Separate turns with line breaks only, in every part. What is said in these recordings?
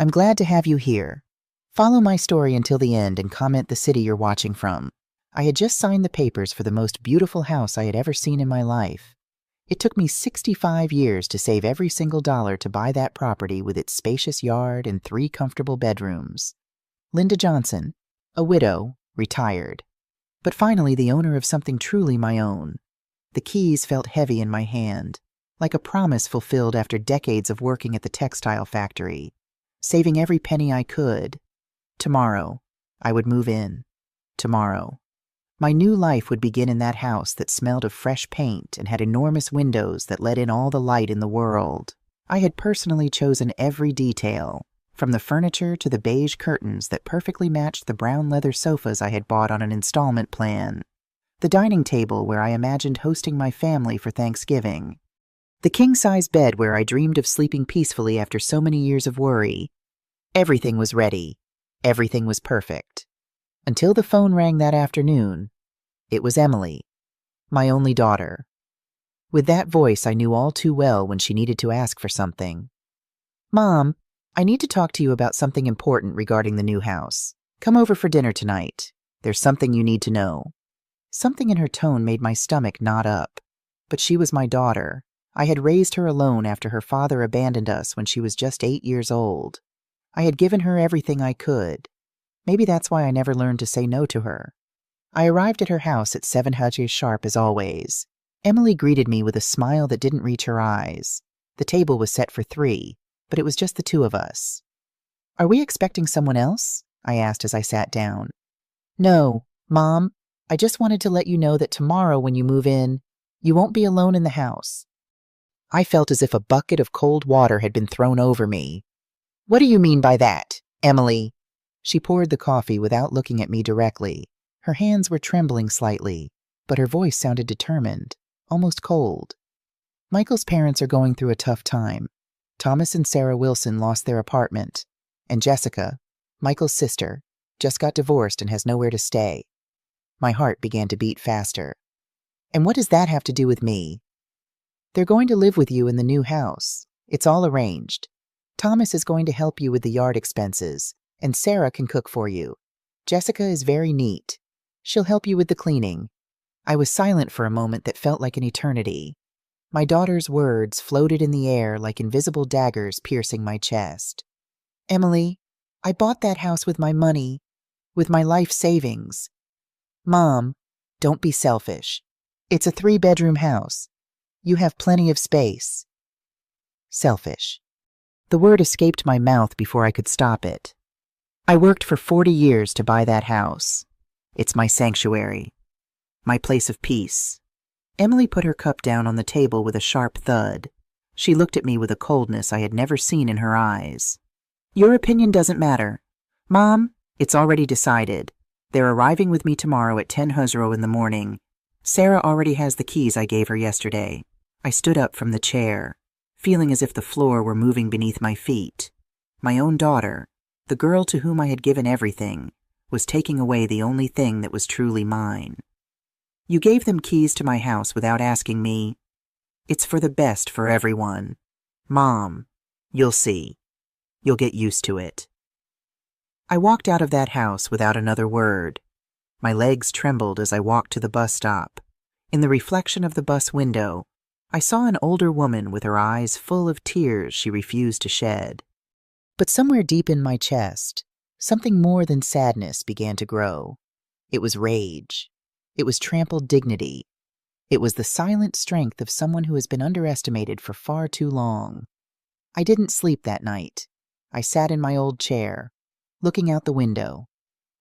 I'm glad to have you here. Follow my story until the end and comment the city you're watching from. I had just signed the papers for the most beautiful house I had ever seen in my life. It took me 65 years to save every single dollar to buy that property with its spacious yard and 3 comfortable bedrooms. Linda Johnson, a widow, retired, but finally the owner of something truly my own. The keys felt heavy in my hand, like a promise fulfilled after decades of working at the textile factory, saving every penny I could. Tomorrow, I would move in. Tomorrow. My new life would begin in that house that smelled of fresh paint and had enormous windows that let in all the light in the world. I had personally chosen every detail, from the furniture to the beige curtains that perfectly matched the brown leather sofas I had bought on an installment plan, the dining table where I imagined hosting my family for Thanksgiving, the king-size bed where I dreamed of sleeping peacefully after so many years of worry. Everything was ready. Everything was perfect. Until the phone rang that afternoon. It was Emily, my only daughter. With that voice I knew all too well when she needed to ask for something. "Mom, I need to talk to you about something important regarding the new house. Come over for dinner tonight. There's something you need to know." Something in her tone made my stomach knot up. But she was my daughter. I had raised her alone after her father abandoned us when she was just 8 years old. I had given her everything I could. Maybe that's why I never learned to say no to her. I arrived at her house at 7:00 sharp as always. Emily greeted me with a smile that didn't reach her eyes. The table was set for 3, but it was just the 2 of us. "Are we expecting someone else?" I asked as I sat down. "No, Mom. I just wanted to let you know that tomorrow when you move in, you won't be alone in the house." I felt as if a bucket of cold water had been thrown over me. "What do you mean by that, Emily?" She poured the coffee without looking at me directly. Her hands were trembling slightly, but her voice sounded determined, almost cold. "Michael's parents are going through a tough time. Thomas and Sarah Wilson lost their apartment, and Jessica, Michael's sister, just got divorced and has nowhere to stay." My heart began to beat faster. "And what does that have to do with me?" "They're going to live with you in the new house. It's all arranged. Thomas is going to help you with the yard expenses, and Sarah can cook for you. Jessica is very neat. She'll help you with the cleaning." I was silent for a moment that felt like an eternity. My daughter's words floated in the air like invisible daggers piercing my chest. "Emily, I bought that house with my money, with my life savings." "Mom, don't be selfish. It's a 3-bedroom house. You have plenty of space." Selfish. The word escaped my mouth before I could stop it. I worked for 40 years to buy that house. It's my sanctuary, my place of peace. Emily put her cup down on the table with a sharp thud. She looked at me with a coldness I had never seen in her eyes. "Your opinion doesn't matter. Mom, it's already decided. They're arriving with me tomorrow at 10:00 in the morning. Sarah already has the keys I gave her yesterday." I stood up from the chair, feeling as if the floor were moving beneath my feet. My own daughter, the girl to whom I had given everything, was taking away the only thing that was truly mine. "You gave them keys to my house without asking me. It's for the best for everyone. Mom, you'll see. You'll get used to it." I walked out of that house without another word. My legs trembled as I walked to the bus stop. In the reflection of the bus window, I saw an older woman with her eyes full of tears she refused to shed. But somewhere deep in my chest, something more than sadness began to grow. It was rage. It was trampled dignity. It was the silent strength of someone who has been underestimated for far too long. I didn't sleep that night. I sat in my old chair, looking out the window,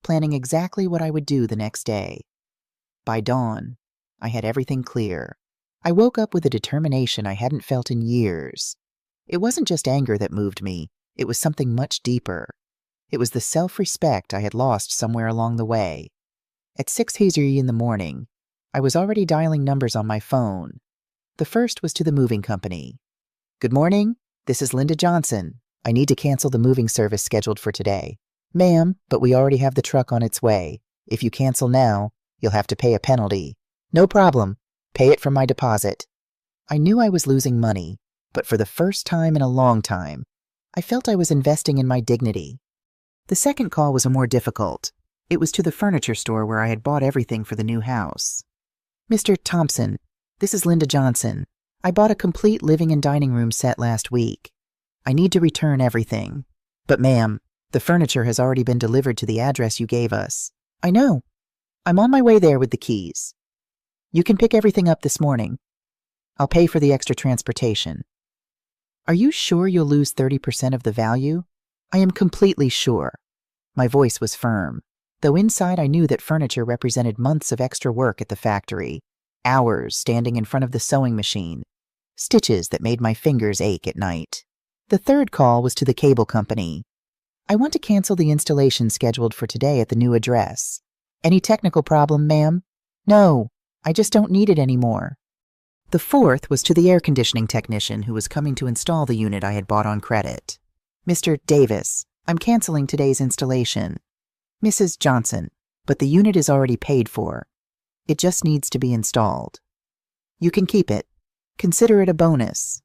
planning exactly what I would do the next day. By dawn, I had everything clear. I woke up with a determination I hadn't felt in years. It wasn't just anger that moved me. It was something much deeper. It was the self-respect I had lost somewhere along the way. At 6:00 in the morning, I was already dialing numbers on my phone. The first was to the moving company. "Good morning. This is Linda Johnson. I need to cancel the moving service scheduled for today." "Ma'am, but we already have the truck on its way. If you cancel now, you'll have to pay a penalty." "No problem. Pay it from my deposit." I knew I was losing money, but for the first time in a long time, I felt I was investing in my dignity. The second call was more difficult. It was to the furniture store where I had bought everything for the new house. Mr. Thompson, this is Linda Johnson. I bought a complete living and dining room set last week. I need to return everything. But ma'am, the furniture has already been delivered to the address you gave us. I know. I'm on my way there with the keys. You can pick everything up this morning. I'll pay for the extra transportation. Are you sure you'll lose 30% of the value? I am completely sure. My voice was firm, though inside I knew that furniture represented months of extra work at the factory, hours standing in front of the sewing machine, stitches that made my fingers ache at night. The third call was to the cable company. I want to cancel the installation scheduled for today at the new address. Any technical problem, ma'am? No, I just don't need it anymore. The fourth was to the air conditioning technician who was coming to install the unit I had bought on credit. Mr. Davis, I'm canceling today's installation. Mrs. Johnson, but the unit is already paid for. It just needs to be installed. You can keep it. Consider it a bonus.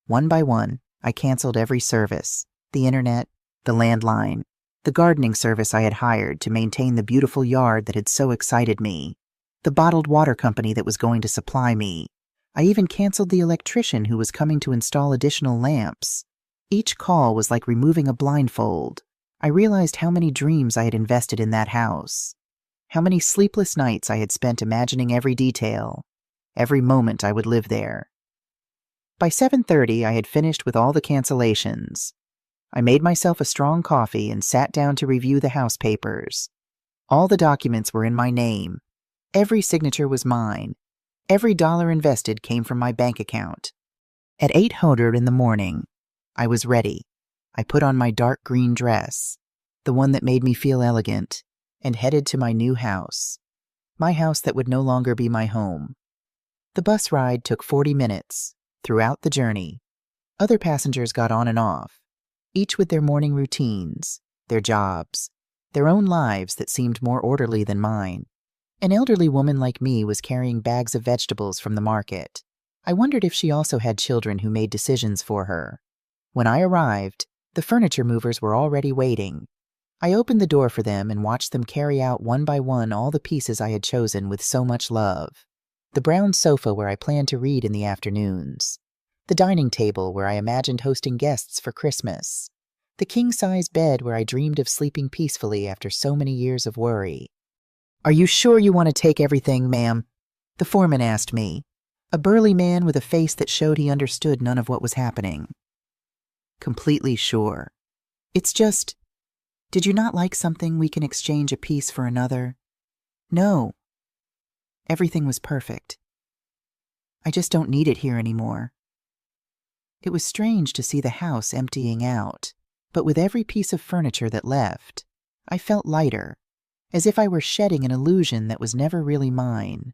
One by one, I canceled every service, the internet, the landline, the gardening service I had hired to maintain the beautiful yard that had so excited me, the bottled water company that was going to supply me. I even canceled the electrician who was coming to install additional lamps. Each call was like removing a blindfold. I realized how many dreams I had invested in that house, how many sleepless nights I had spent imagining every detail, every moment I would live there. By 7:30, I had finished with all the cancellations. I made myself a strong coffee and sat down to review the house papers. All the documents were in my name. Every signature was mine. Every dollar invested came from my bank account. At 8:00 in the morning, I was ready. I put on my dark green dress, the one that made me feel elegant, and headed to my new house. My house that would no longer be my home. The bus ride took 40 minutes. Throughout the journey, other passengers got on and off, each with their morning routines, their jobs, their own lives that seemed more orderly than mine. An elderly woman like me was carrying bags of vegetables from the market. I wondered if she also had children who made decisions for her. When I arrived, the furniture movers were already waiting. I opened the door for them and watched them carry out one by one all the pieces I had chosen with so much love. The brown sofa where I planned to read in the afternoons. The dining table where I imagined hosting guests for Christmas. The king-size bed where I dreamed of sleeping peacefully after so many years of worry. Are you sure you want to take everything, ma'am? The foreman asked me, a burly man with a face that showed he understood none of what was happening. Completely sure. It's just, did you not like something we can exchange a piece for another? No. Everything was perfect. I just don't need it here anymore. It was strange to see the house emptying out, but with every piece of furniture that left, I felt lighter, as if I were shedding an illusion that was never really mine.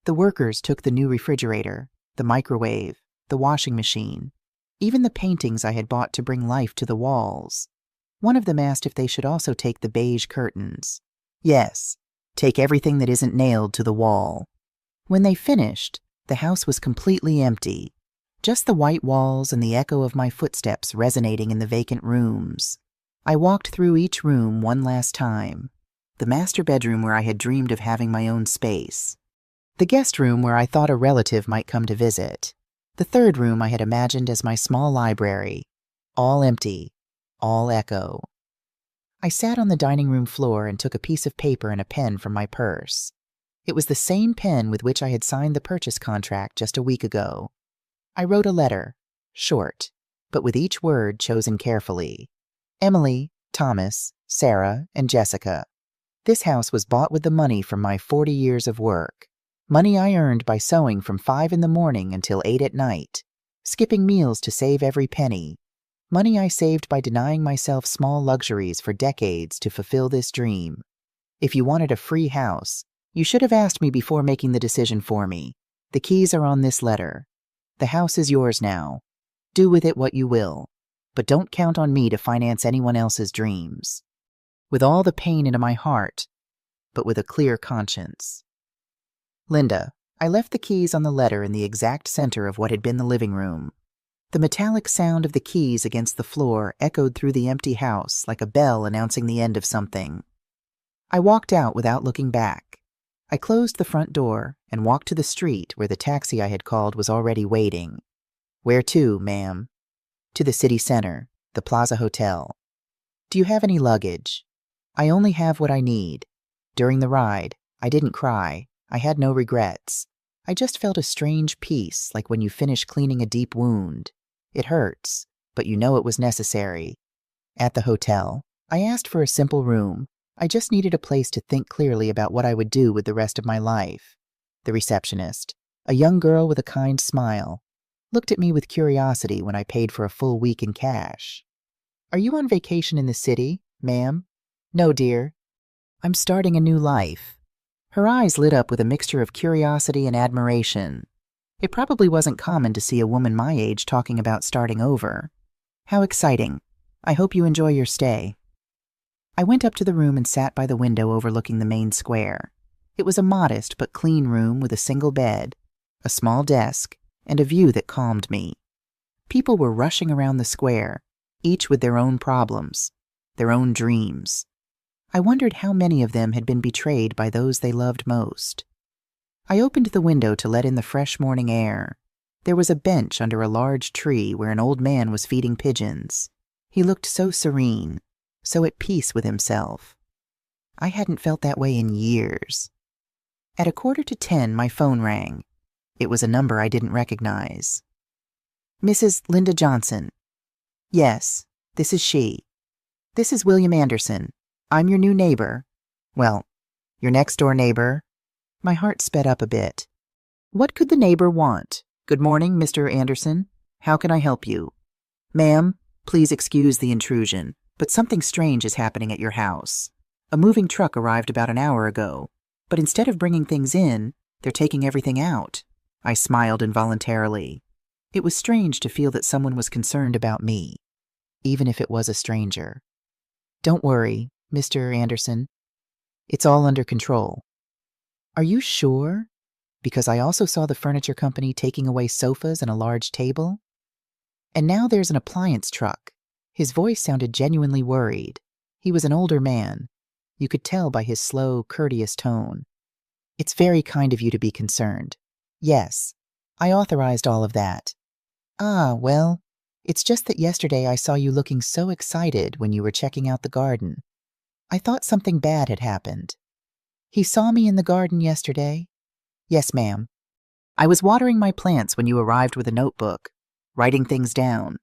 The workers took the new refrigerator, the microwave, the washing machine, even the paintings I had bought to bring life to the walls. One of them asked if they should also take the beige curtains. Yes, take everything that isn't nailed to the wall. When they finished, the house was completely empty, just the white walls and the echo of my footsteps resonating in the vacant rooms. I walked through each room one last time. The master bedroom where I had dreamed of having my own space. The guest room where I thought a relative might come to visit. The third room I had imagined as my small library. All empty, all echo. I sat on the dining room floor and took a piece of paper and a pen from my purse. It was the same pen with which I had signed the purchase contract just a week ago. I wrote a letter, short, but with each word chosen carefully. Emily, Thomas, Sarah, and Jessica. This house was bought with the money from my 40 years of work. Money I earned by sewing from 5 in the morning until 8 at night, skipping meals to save every penny. Money I saved by denying myself small luxuries for decades to fulfill this dream. If you wanted a free house, you should have asked me before making the decision for me. The keys are on this letter. The house is yours now. Do with it what you will, but don't count on me to finance anyone else's dreams. With all the pain into my heart, but with a clear conscience. Linda, I left the keys on the letter in the exact center of what had been the living room. The metallic sound of the keys against the floor echoed through the empty house like a bell announcing the end of something. I walked out without looking back. I closed the front door and walked to the street where the taxi I had called was already waiting. "Where to, ma'am?" "To the city center, the Plaza Hotel." "Do you have any luggage?" "I only have what I need." During the ride, I didn't cry. I had no regrets. I just felt a strange peace, like when you finish cleaning a deep wound. It hurts, but you know it was necessary. At the hotel, I asked for a simple room. I just needed a place to think clearly about what I would do with the rest of my life. The receptionist, a young girl with a kind smile, looked at me with curiosity when I paid for a full week in cash. "Are you on vacation in the city, ma'am?" "No, dear. I'm starting a new life." Her eyes lit up with a mixture of curiosity and admiration. It probably wasn't common to see a woman my age talking about starting over. "How exciting. I hope you enjoy your stay." I went up to the room and sat by the window overlooking the main square. It was a modest but clean room with a single bed, a small desk, and a view that calmed me. People were rushing around the square, each with their own problems, their own dreams. I wondered how many of them had been betrayed by those they loved most. I opened the window to let in the fresh morning air. There was a bench under a large tree where an old man was feeding pigeons. He looked so serene, so at peace with himself. I hadn't felt that way in years. At 9:45, my phone rang. It was a number I didn't recognize. "Mrs. Linda Johnson." "Yes, this is she." "This is William Anderson. I'm your new neighbor." "Well, your next-door neighbor." My heart sped up a bit. "What could the neighbor want?" "Good morning, Mr. Anderson. How can I help you?" "Ma'am, please excuse the intrusion, but something strange is happening at your house. A moving truck arrived about an hour ago, but instead of bringing things in, they're taking everything out." I smiled involuntarily. It was strange to feel that someone was concerned about me, even if it was a stranger. "Don't worry, Mr. Anderson. It's all under control." "Are you sure? Because I also saw the furniture company taking away sofas and a large table. And now there's an appliance truck." His voice sounded genuinely worried. He was an older man. You could tell by his slow, courteous tone. "It's very kind of you to be concerned. Yes, I authorized all of that." "Ah, well, it's just that yesterday I saw you looking so excited when you were checking out the garden. I thought something bad had happened." "He saw me in the garden yesterday?" "Yes, ma'am. I was watering my plants when you arrived with a notebook, writing things down.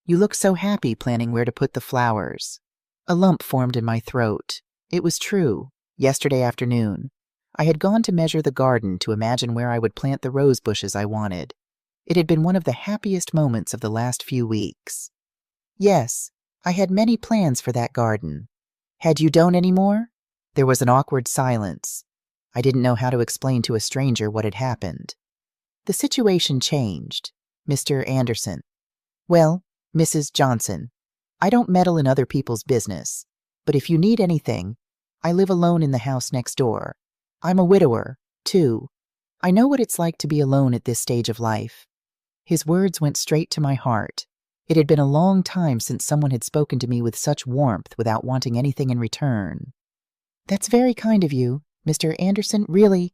You looked so happy planning where to put the flowers." A lump formed in my throat. It was true. Yesterday afternoon, I had gone to measure the garden to imagine where I would plant the rose bushes I wanted. It had been one of the happiest moments of the last few weeks. "Yes, I had many plans for that garden." "Had you don't any more?" There was an awkward silence. I didn't know how to explain to a stranger what had happened. The situation changed. "Mr. Anderson." "Well, Mrs. Johnson, I don't meddle in other people's business, but if you need anything, I live alone in the house next door. I'm a widower, too. I know what it's like to be alone at this stage of life." His words went straight to my heart. It had been a long time since someone had spoken to me with such warmth without wanting anything in return. "That's very kind of you, Mr. Anderson, really."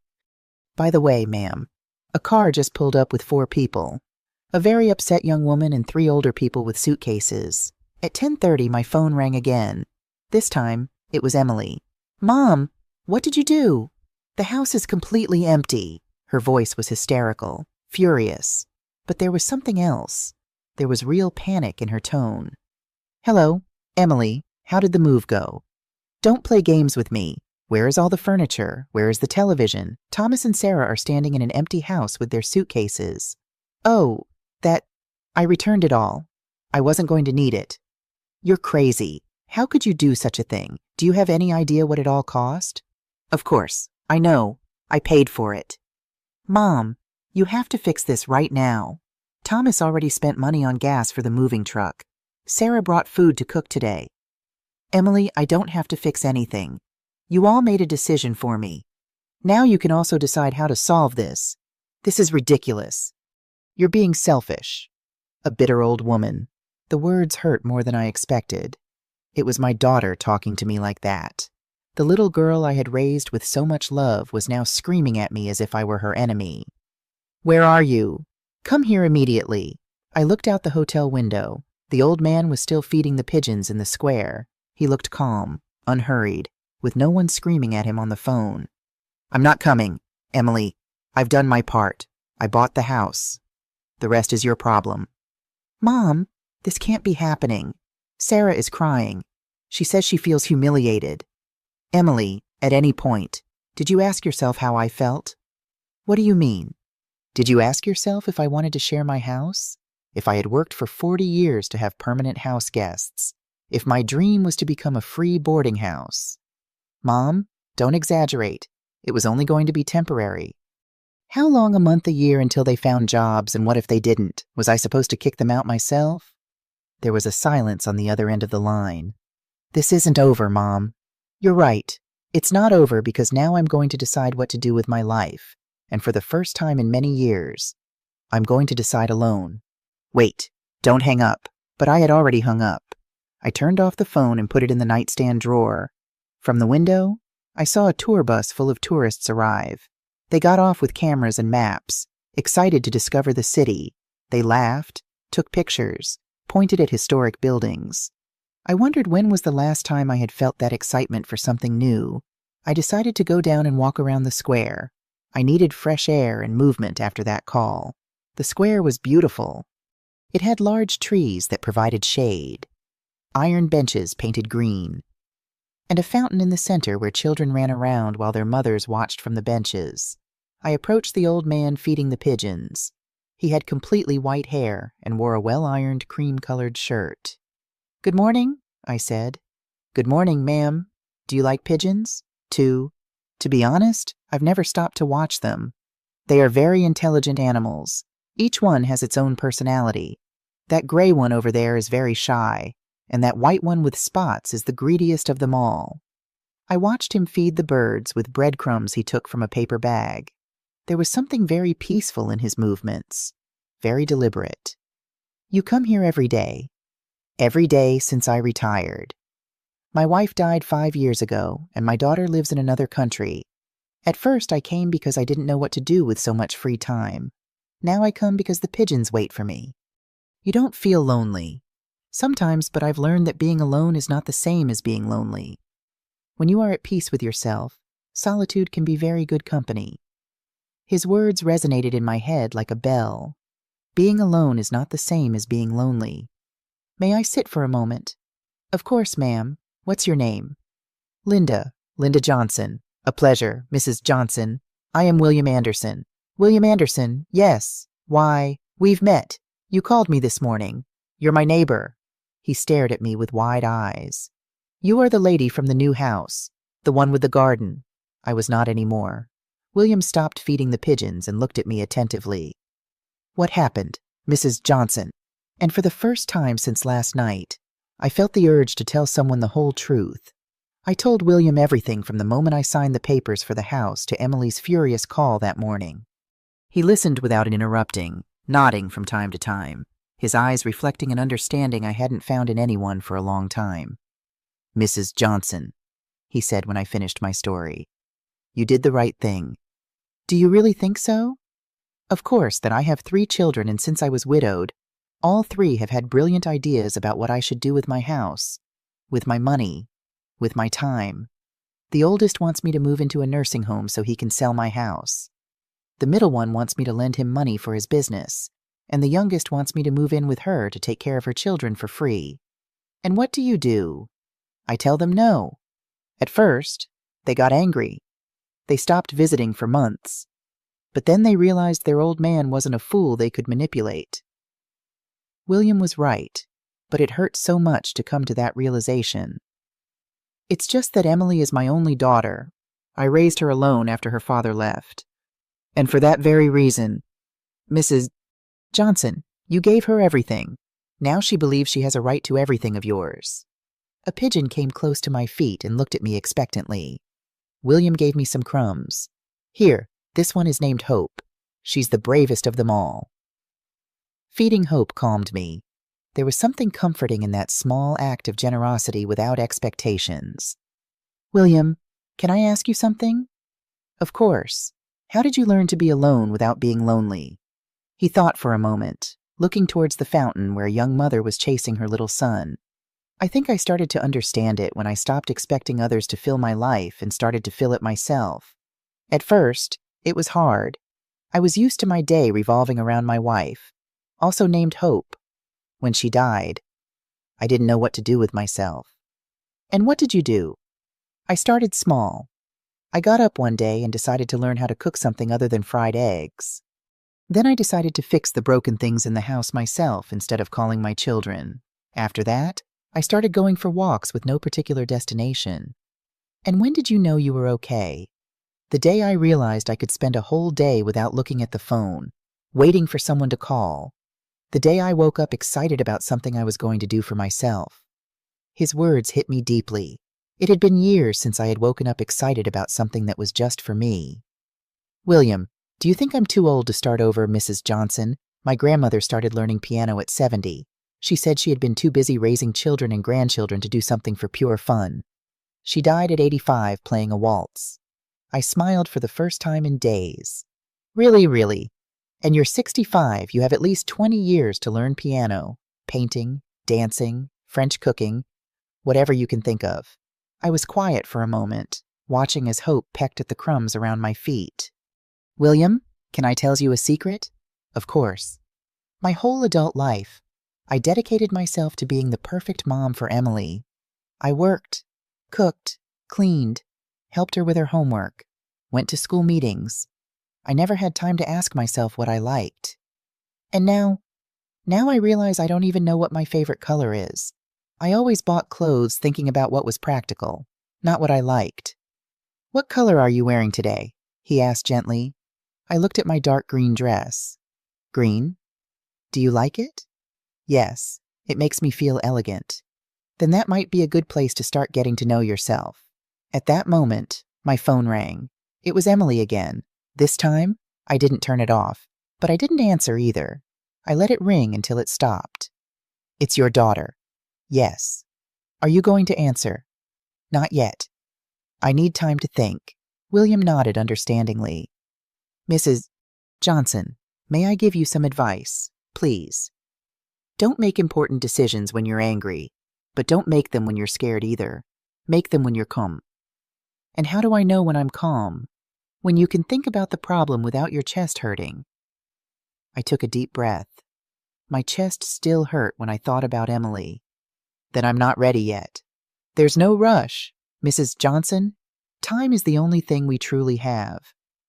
"By the way, ma'am, a car just pulled up with 4 people. A very upset young woman and 3 older people with suitcases. At 10:30, my phone rang again. This time, it was Emily. "Mom, what did you do? The house is completely empty." Her voice was hysterical, furious. But there was something else. There was real panic in her tone. "Hello, Emily, how did the move go?" "Don't play games with me. Where is all the furniture? Where is the television? Thomas and Sarah are standing in an empty house with their suitcases." "Oh, I returned it all. I wasn't going to need it." "You're crazy. How could you do such a thing? Do you have any idea what it all cost?" "Of course. I know. I paid for it." "Mom, you have to fix this right now. Thomas already spent money on gas for the moving truck. Sarah brought food to cook today." "Emily, I don't have to fix anything. You all made a decision for me. Now you can also decide how to solve this. This is ridiculous. You're being selfish." A bitter old woman. The words hurt more than I expected. It was my daughter talking to me like that. The little girl I had raised with so much love was now screaming at me as if I were her enemy. "Where are you? Come here immediately." I looked out the hotel window. The old man was still feeding the pigeons in the square. He looked calm, unhurried, with no one screaming at him on the phone. "I'm not coming, Emily. I've done my part. I bought the house. The rest is your problem." "Mom, this can't be happening. Sarah is crying. She says she feels humiliated." "Emily, at any point, did you ask yourself how I felt?" "What do you mean? Did you ask yourself if I wanted to share my house? If I had worked for 40 years to have permanent house guests? If my dream was to become a free boarding house?" "Mom, don't exaggerate. It was only going to be temporary." "How long a month, a year until they found jobs, and what if they didn't? Was I supposed to kick them out myself?" There was a silence on the other end of the line. "This isn't over, Mom." "You're right. It's not over because now I'm going to decide what to do with my life. And for the first time in many years, I'm going to decide alone." "Wait, don't hang up." But I had already hung up. I turned off the phone and put it in the nightstand drawer. From the window, I saw a tour bus full of tourists arrive. They got off with cameras and maps, excited to discover the city. They laughed, took pictures, pointed at historic buildings. I wondered when was the last time I had felt that excitement for something new. I decided to go down and walk around the square. I needed fresh air and movement after that call. The square was beautiful. It had large trees that provided shade, iron benches painted green, and a fountain in the center where children ran around while their mothers watched from the benches. I approached the old man feeding the pigeons. He had completely white hair and wore a well-ironed cream-colored shirt. "Good morning," I said. "Good morning, ma'am. Do you like pigeons?" To be honest, I've never stopped to watch them. They are very intelligent animals. Each one has its own personality. That gray one over there is very shy, and that white one with spots is the greediest of them all. I watched him feed the birds with breadcrumbs he took from a paper bag. There was something very peaceful in his movements, very deliberate. "You come here every day." "Every day since I retired. My wife died 5 years ago, and my daughter lives in another country. At first I came because I didn't know what to do with so much free time. Now I come because the pigeons wait for me." "You don't feel lonely." "Sometimes, but I've learned that being alone is not the same as being lonely. When you are at peace with yourself, solitude can be very good company." His words resonated in my head like a bell. Being alone is not the same as being lonely. "May I sit for a moment?" "Of course, ma'am. What's your name?" "Linda Johnson." "A pleasure, Mrs. Johnson. I am William Anderson." "William Anderson, yes. Why, we've met. You called me this morning. You're my neighbor." He stared at me with wide eyes. "You are the lady from the new house, the one with the garden." I was not anymore. William stopped feeding the pigeons and looked at me attentively. "What happened, Mrs. Johnson?" And for the first time since last night, I felt the urge to tell someone the whole truth. I told William everything from the moment I signed the papers for the house to Emily's furious call that morning. He listened without interrupting, nodding from time to time, his eyes reflecting an understanding I hadn't found in anyone for a long time. "Mrs. Johnson," he said when I finished my story, "you did the right thing." "Do you really think so?" "Of course, that I have 3 children, and since I was widowed, all 3 have had brilliant ideas about what I should do with my house, with my money, with my time. The oldest wants me to move into a nursing home so he can sell my house. The middle one wants me to lend him money for his business, and the youngest wants me to move in with her to take care of her children for free. And what do? I tell them no. At first, they got angry. They stopped visiting for months. But then they realized their old man wasn't a fool they could manipulate. William was right, but it hurt so much to come to that realization. It's just that Emily is my only daughter. I raised her alone after her father left. And for that very reason, Mrs. Johnson, you gave her everything. Now she believes she has a right to everything of yours." A pigeon came close to my feet and looked at me expectantly. William gave me some crumbs. "Here, this one is named Hope. She's the bravest of them all." Feeding Hope calmed me. There was something comforting in that small act of generosity without expectations. William, can I ask you something? Of course. How did you learn to be alone without being lonely? He thought for a moment, looking towards the fountain where a young mother was chasing her little son. I think I started to understand it when I stopped expecting others to fill my life and started to fill it myself. At first, it was hard. I was used to my day revolving around my wife, also named Hope. When she died, I didn't know what to do with myself. And what did you do? I started small. I got up one day and decided to learn how to cook something other than fried eggs. Then I decided to fix the broken things in the house myself instead of calling my children. After that, I started going for walks with no particular destination. And when did you know you were okay? The day I realized I could spend a whole day without looking at the phone, waiting for someone to call. The day I woke up excited about something I was going to do for myself. His words hit me deeply. It had been years since I had woken up excited about something that was just for me. William, do you think I'm too old to start over, Mrs. Johnson? My grandmother started learning piano at 70. She said she had been too busy raising children and grandchildren to do something for pure fun. She died at 85 playing a waltz. I smiled for the first time in days. Really? And you're 65, you have at least 20 years to learn piano, painting, dancing, French cooking, whatever you can think of. I was quiet for a moment, watching as Hope pecked at the crumbs around my feet. William, can I tell you a secret? Of course. My whole adult life, I dedicated myself to being the perfect mom for Emily. I worked, cooked, cleaned, helped her with her homework, went to school meetings. I never had time to ask myself what I liked. And now I realize I don't even know what my favorite color is. I always bought clothes thinking about what was practical, not what I liked. What color are you wearing today? He asked gently. I looked at my dark green dress. Green? Do you like it? Yes, it makes me feel elegant. Then that might be a good place to start getting to know yourself. At that moment, my phone rang. It was Emily again. This time, I didn't turn it off, but I didn't answer either. I let it ring until it stopped. It's your daughter. Yes. Are you going to answer? Not yet. I need time to think. William nodded understandingly. Mrs. Johnson, may I give you some advice, please? Don't make important decisions when you're angry, but don't make them when you're scared either. Make them when you're calm. And how do I know when I'm calm? When you can think about the problem without your chest hurting. I took a deep breath. My chest still hurt when I thought about Emily. Then I'm not ready yet. There's no rush. Mrs. Johnson, time is the only thing we truly have.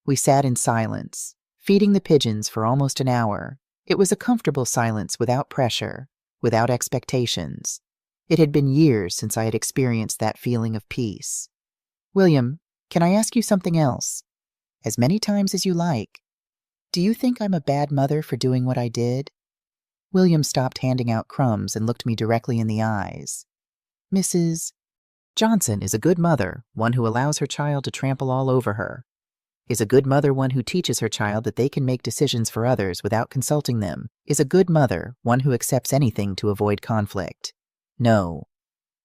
We sat in silence, feeding the pigeons for almost an hour. It was a comfortable silence without pressure, without expectations. It had been years since I had experienced that feeling of peace. William, can I ask you something else? As many times as you like. Do you think I'm a bad mother for doing what I did? William stopped handing out crumbs and looked me directly in the eyes. Mrs. Johnson is a good mother, one who allows her child to trample all over her. Is a good mother one who teaches her child that they can make decisions for others without consulting them? Is a good mother one who accepts anything to avoid conflict? No.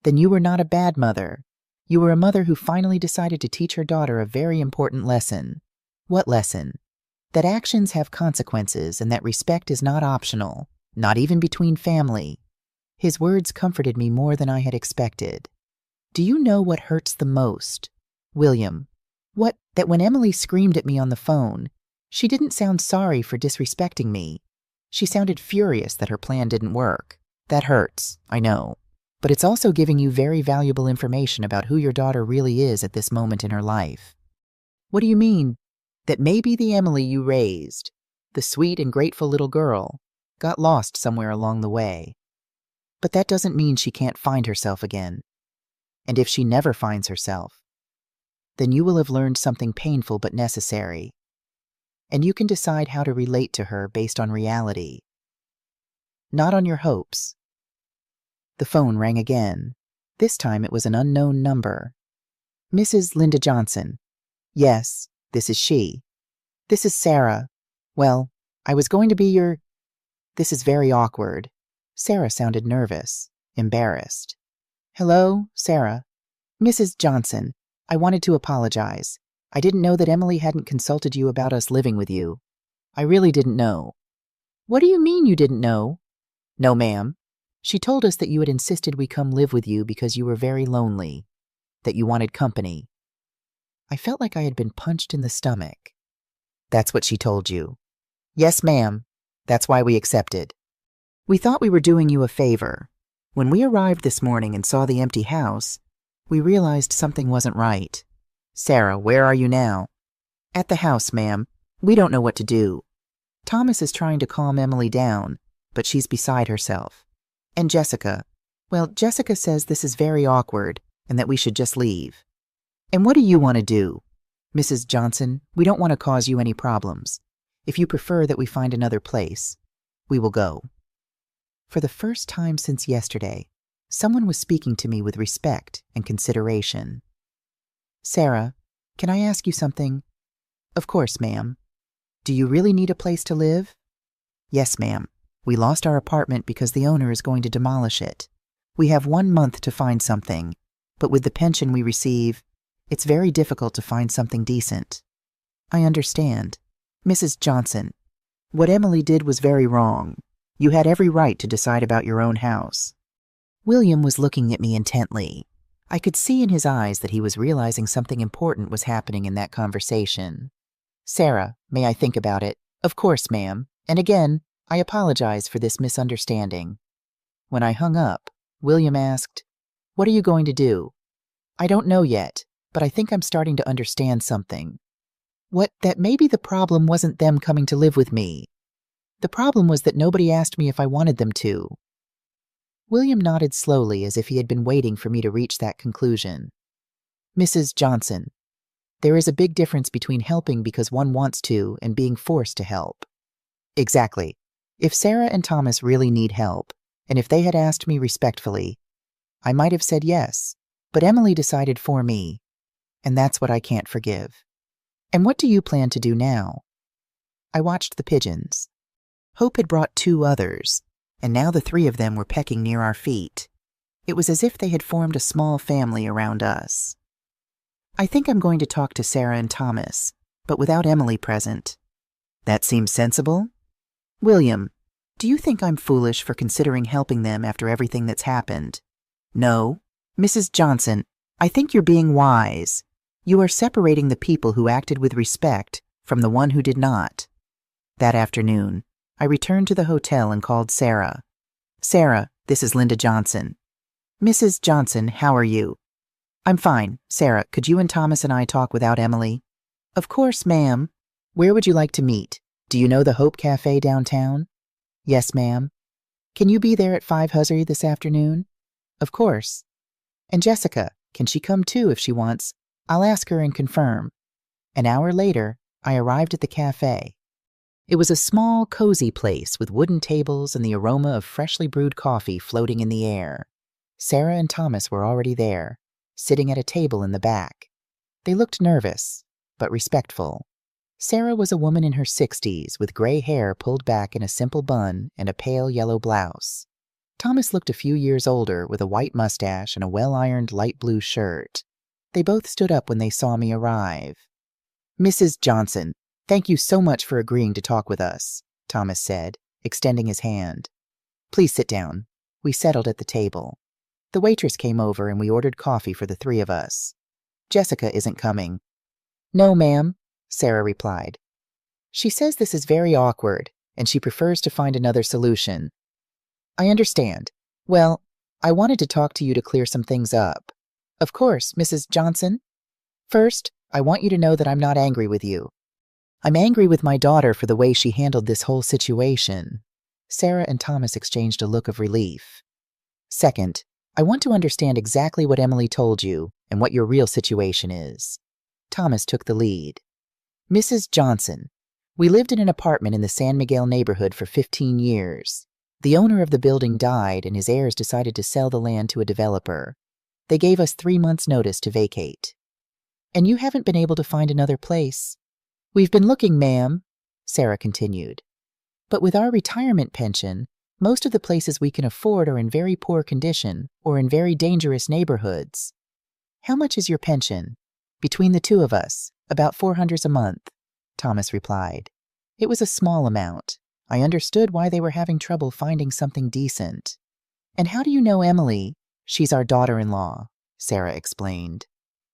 Then you were not a bad mother. You were a mother who finally decided to teach her daughter a very important lesson. What lesson? That actions have consequences and that respect is not optional, not even between family. His words comforted me more than I had expected. Do you know what hurts the most? William, that when Emily screamed at me on the phone, she didn't sound sorry for disrespecting me. She sounded furious that her plan didn't work. That hurts, I know. But it's also giving you very valuable information about who your daughter really is at this moment in her life. What do you mean? That maybe the Emily you raised, the sweet and grateful little girl, got lost somewhere along the way. But that doesn't mean she can't find herself again. And if she never finds herself, then you will have learned something painful but necessary. And you can decide how to relate to her based on reality, not on your hopes. The phone rang again. This time it was an unknown number. Mrs. Linda Johnson. Yes, this is she. This is Sarah. Well, I was going to be your... This is very awkward. Sarah sounded nervous, embarrassed. Hello, Sarah. Mrs. Johnson, I wanted to apologize. I didn't know that Emily hadn't consulted you about us living with you. I really didn't know. What do you mean you didn't know? No, ma'am. She told us that you had insisted we come live with you because you were very lonely, that you wanted company. I felt like I had been punched in the stomach. That's what she told you. Yes, ma'am. That's why we accepted. We thought we were doing you a favor. When we arrived this morning and saw the empty house, we realized something wasn't right. Sarah, where are you now? At the house, ma'am. We don't know what to do. Thomas is trying to calm Emily down, but she's beside herself. And Jessica, well, Jessica says this is very awkward and that we should just leave. And what do you want to do? Mrs. Johnson, we don't want to cause you any problems. If you prefer that we find another place, we will go. For the first time since yesterday, someone was speaking to me with respect and consideration. Sarah, can I ask you something? Of course, ma'am. Do you really need a place to live? Yes, ma'am. We lost our apartment because the owner is going to demolish it. We have 1 month to find something, but with the pension we receive, it's very difficult to find something decent. I understand. Mrs. Johnson, what Emily did was very wrong. You had every right to decide about your own house. William was looking at me intently. I could see in his eyes that he was realizing something important was happening in that conversation. Sarah, may I think about it? Of course, ma'am. And again, I apologize for this misunderstanding. When I hung up, William asked, What are you going to do? I don't know yet, but I think I'm starting to understand something. That maybe the problem wasn't them coming to live with me. The problem was that nobody asked me if I wanted them to. William nodded slowly as if he had been waiting for me to reach that conclusion. Mrs. Johnson, there is a big difference between helping because one wants to and being forced to help. Exactly. If Sarah and Thomas really need help, and if they had asked me respectfully, I might have said yes, but Emily decided for me, and that's what I can't forgive. And what do you plan to do now? I watched the pigeons. Hope had brought 2 others, and now the 3 of them were pecking near our feet. It was as if they had formed a small family around us. I think I'm going to talk to Sarah and Thomas, but without Emily present. That seems sensible? William, do you think I'm foolish for considering helping them after everything that's happened? No. Mrs. Johnson, I think you're being wise. You are separating the people who acted with respect from the one who did not. That afternoon, I returned to the hotel and called Sarah. Sarah, this is Linda Johnson. Mrs. Johnson, how are you? I'm fine. Sarah, could you and Thomas and I talk without Emily? Of course, ma'am. Where would you like to meet? Do you know the Hope Cafe downtown? Yes, ma'am. Can you be there at 5 Huzzery this afternoon? Of course. And Jessica, can she come too if she wants? I'll ask her and confirm. An hour later, I arrived at the cafe. It was a small, cozy place with wooden tables and the aroma of freshly brewed coffee floating in the air. Sarah and Thomas were already there, sitting at a table in the back. They looked nervous, but respectful. Sarah was a woman in her 60s with gray hair pulled back in a simple bun and a pale yellow blouse. Thomas looked a few years older with a white mustache and a well-ironed light blue shirt. They both stood up when they saw me arrive. Mrs. Johnson, thank you so much for agreeing to talk with us, Thomas said, extending his hand. Please sit down. We settled at the table. The waitress came over and we ordered coffee for the 3 of us. Jessica isn't coming. No, ma'am, Sarah replied. She says this is very awkward, and she prefers to find another solution. I understand. Well, I wanted to talk to you to clear some things up. Of course, Mrs. Johnson. First, I want you to know that I'm not angry with you. I'm angry with my daughter for the way she handled this whole situation. Sarah and Thomas exchanged a look of relief. Second, I want to understand exactly what Emily told you and what your real situation is. Thomas took the lead. Mrs. Johnson, we lived in an apartment in the San Miguel neighborhood for 15 years. The owner of the building died and his heirs decided to sell the land to a developer. They gave us 3 months' notice to vacate. And you haven't been able to find another place? We've been looking, ma'am, Sarah continued. But with our retirement pension, most of the places we can afford are in very poor condition or in very dangerous neighborhoods. How much is your pension? Between the two of us, about $400 a month, Thomas replied. It was a small amount. I understood why they were having trouble finding something decent. And how do you know Emily? She's our daughter-in-law, Sarah explained.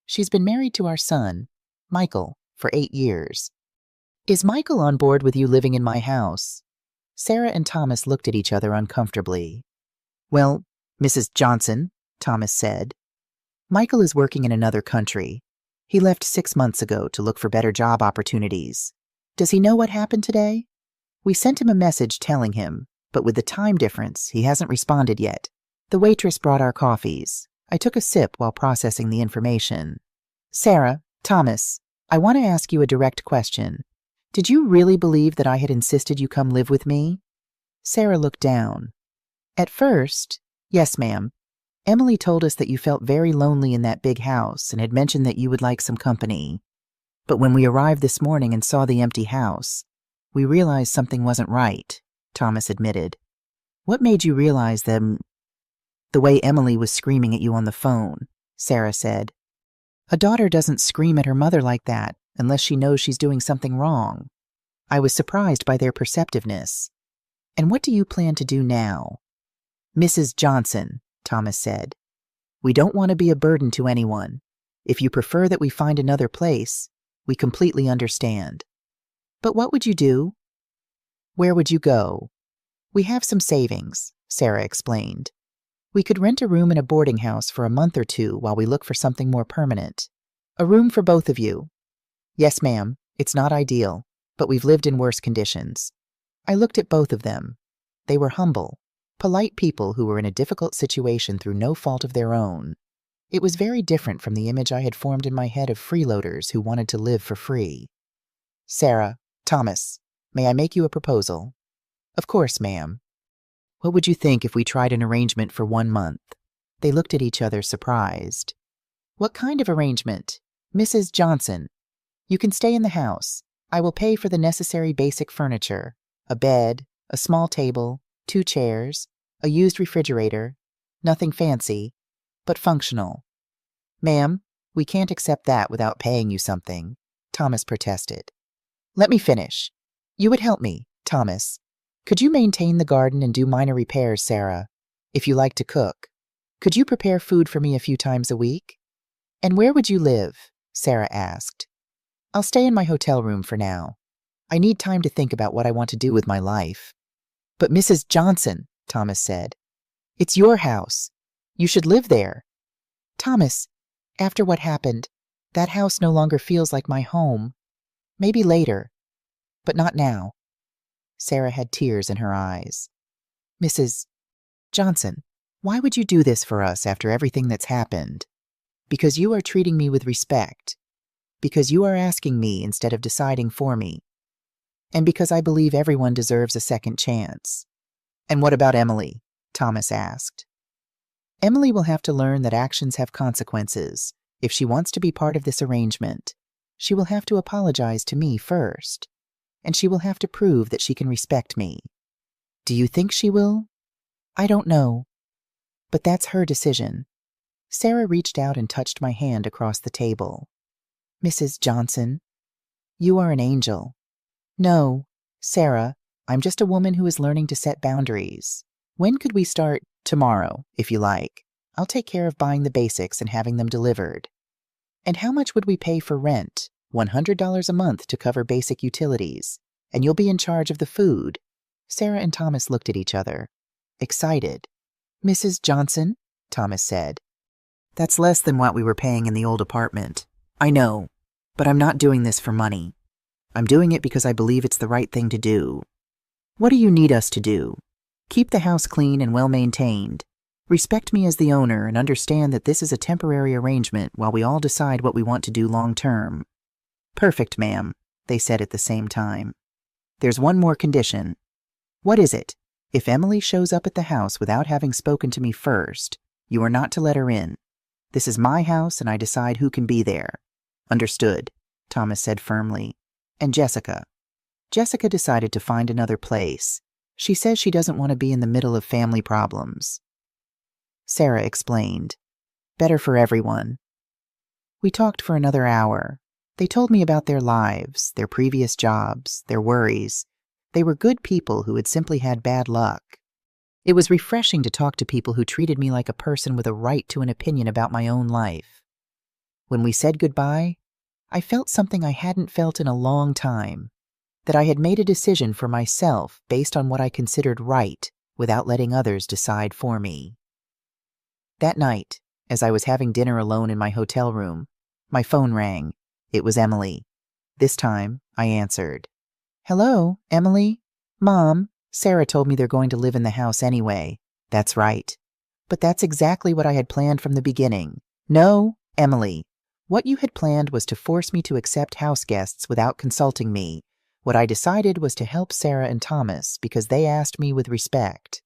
She's been married to our son, Michael, for 8 years. Is Michael on board with you living in my house? Sarah and Thomas looked at each other uncomfortably. Well, Mrs. Johnson, Thomas said, Michael is working in another country. He left 6 months ago to look for better job opportunities. Does he know what happened today? We sent him a message telling him, but with the time difference, he hasn't responded yet. The waitress brought our coffees. I took a sip while processing the information. Sarah, Thomas, I want to ask you a direct question. Did you really believe that I had insisted you come live with me? Sarah looked down. At first, yes, ma'am. Emily told us that you felt very lonely in that big house and had mentioned that you would like some company. But when we arrived this morning and saw the empty house, we realized something wasn't right, Thomas admitted. What made you realize them? The way Emily was screaming at you on the phone, Sarah said. A daughter doesn't scream at her mother like that unless she knows she's doing something wrong. I was surprised by their perceptiveness. And what do you plan to do now? Mrs. Johnson, Thomas said. We don't want to be a burden to anyone. If you prefer that we find another place, we completely understand. But what would you do? Where would you go? We have some savings, Sarah explained. We could rent a room in a boarding house for a month or two while we look for something more permanent. A room for both of you. Yes, ma'am, it's not ideal, but we've lived in worse conditions. I looked at both of them. They were humble, polite people who were in a difficult situation through no fault of their own. It was very different from the image I had formed in my head of freeloaders who wanted to live for free. Sarah, Thomas, may I make you a proposal? Of course, ma'am. What would you think if we tried an arrangement for 1 month? They looked at each other surprised. What kind of arrangement? Mrs. Johnson. You can stay in the house. I will pay for the necessary basic furniture. A bed, a small table, 2 chairs, a used refrigerator. Nothing fancy, but functional. Ma'am, we can't accept that without paying you something, Thomas protested. Let me finish. You would help me, Thomas. Could you maintain the garden and do minor repairs, Sarah? If you like to cook. Could you prepare food for me a few times a week? And where would you live? Sarah asked. I'll stay in my hotel room for now. I need time to think about what I want to do with my life. But Mrs. Johnson, Thomas said, it's your house. You should live there. Thomas, after what happened, that house no longer feels like my home. Maybe later, but not now. Sarah had tears in her eyes. Mrs. Johnson, why would you do this for us after everything that's happened? Because you are treating me with respect. Because you are asking me instead of deciding for me. And because I believe everyone deserves a second chance. And what about Emily? Thomas asked. Emily will have to learn that actions have consequences. If she wants to be part of this arrangement, she will have to apologize to me first. And she will have to prove that she can respect me. Do you think she will? I don't know. But that's her decision. Sarah reached out and touched my hand across the table. Mrs. Johnson, you are an angel. No, Sarah, I'm just a woman who is learning to set boundaries. When could we start? Tomorrow, if you like. I'll take care of buying the basics and having them delivered. And how much would we pay for rent? $100 a month to cover basic utilities. And you'll be in charge of the food. Sarah and Thomas looked at each other, excited. Mrs. Johnson, Thomas said. That's less than what we were paying in the old apartment. I know, but I'm not doing this for money. I'm doing it because I believe it's the right thing to do. What do you need us to do? Keep the house clean and well-maintained. Respect me as the owner and understand that this is a temporary arrangement while we all decide what we want to do long-term. Perfect, ma'am, they said at the same time. There's one more condition. What is it? If Emily shows up at the house without having spoken to me first, you are not to let her in. This is my house and I decide who can be there. Understood, Thomas said firmly. And Jessica. Jessica decided to find another place. She says she doesn't want to be in the middle of family problems. Sarah explained. Better for everyone. We talked for another hour. They told me about their lives, their previous jobs, their worries. They were good people who had simply had bad luck. It was refreshing to talk to people who treated me like a person with a right to an opinion about my own life. When we said goodbye, I felt something I hadn't felt in a long time, that I had made a decision for myself based on what I considered right without letting others decide for me. That night, as I was having dinner alone in my hotel room, my phone rang. It was Emily. This time, I answered. Hello, Emily? Mom, Sarah told me they're going to live in the house anyway. That's right. But that's exactly what I had planned from the beginning. No, Emily. What you had planned was to force me to accept house guests without consulting me. What I decided was to help Sarah and Thomas because they asked me with respect.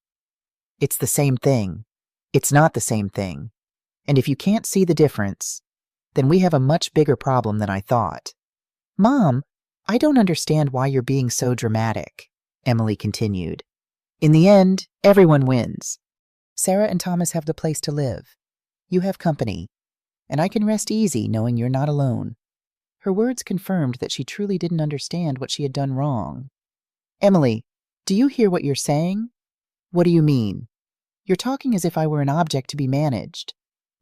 It's the same thing. It's not the same thing. And if you can't see the difference, then we have a much bigger problem than I thought. Mom, I don't understand why you're being so dramatic, Emily continued. In the end, everyone wins. Sarah and Thomas have the place to live. You have company. And I can rest easy knowing you're not alone. Her words confirmed that she truly didn't understand what she had done wrong. Emily, do you hear what you're saying? What do you mean? You're talking as if I were an object to be managed,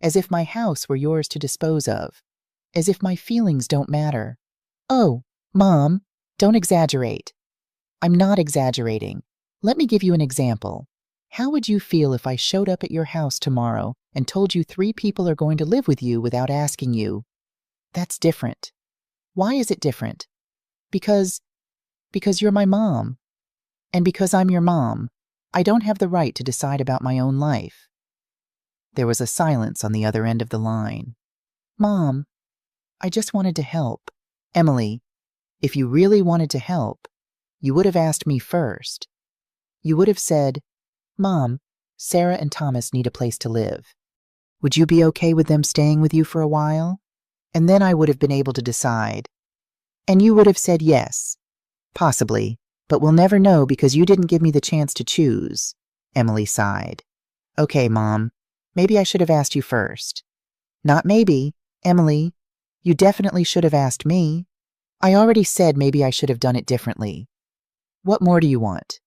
as if my house were yours to dispose of, as if my feelings don't matter. Oh, Mom, don't exaggerate. I'm not exaggerating. Let me give you an example. How would you feel if I showed up at your house tomorrow and told you 3 people are going to live with you without asking you? That's different. Why is it different? Because you're my mom. And because I'm your mom, I don't have the right to decide about my own life. There was a silence on the other end of the line. Mom, I just wanted to help. Emily, if you really wanted to help, you would have asked me first. You would have said, Mom, Sarah and Thomas need a place to live. Would you be okay with them staying with you for a while? And then I would have been able to decide. And you would have said yes. Possibly, but we'll never know because you didn't give me the chance to choose. Emily sighed. Okay, Mom, maybe I should have asked you first. Not maybe, Emily. You definitely should have asked me. I already said maybe I should have done it differently. What more do you want?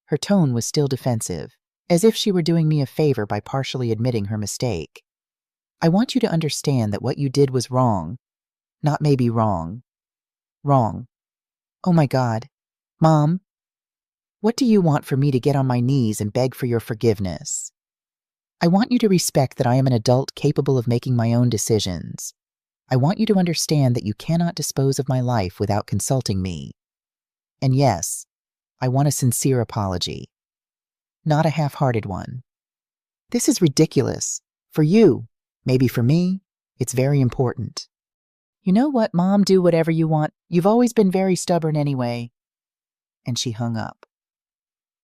Her tone was still defensive, as if she were doing me a favor by partially admitting her mistake. I want you to understand that what you did was wrong. Not maybe wrong. Wrong. Oh my God. Mom, what do you want for me to get on my knees and beg for your forgiveness? I want you to respect that I am an adult capable of making my own decisions. I want you to understand that you cannot dispose of my life without consulting me. And yes, I want a sincere apology. Not a half-hearted one. This is ridiculous. For you, maybe for me, it's very important. You know what, Mom, do whatever you want. You've always been very stubborn anyway. And she hung up.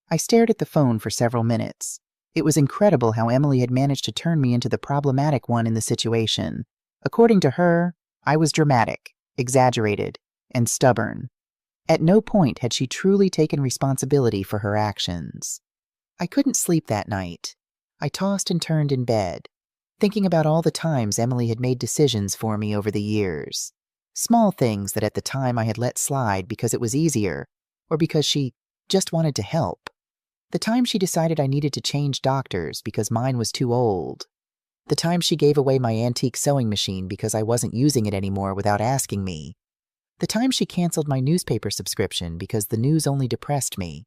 I stared at the phone for several minutes. It was incredible how Emily had managed to turn me into the problematic one in the situation. According to her, I was dramatic, exaggerated, and stubborn. At no point had she truly taken responsibility for her actions. I couldn't sleep that night. I tossed and turned in bed, thinking about all the times Emily had made decisions for me over the years. Small things that at the time I had let slide because it was easier, or because she just wanted to help. The time she decided I needed to change doctors because mine was too old. The time she gave away my antique sewing machine because I wasn't using it anymore without asking me. The time she canceled my newspaper subscription because the news only depressed me.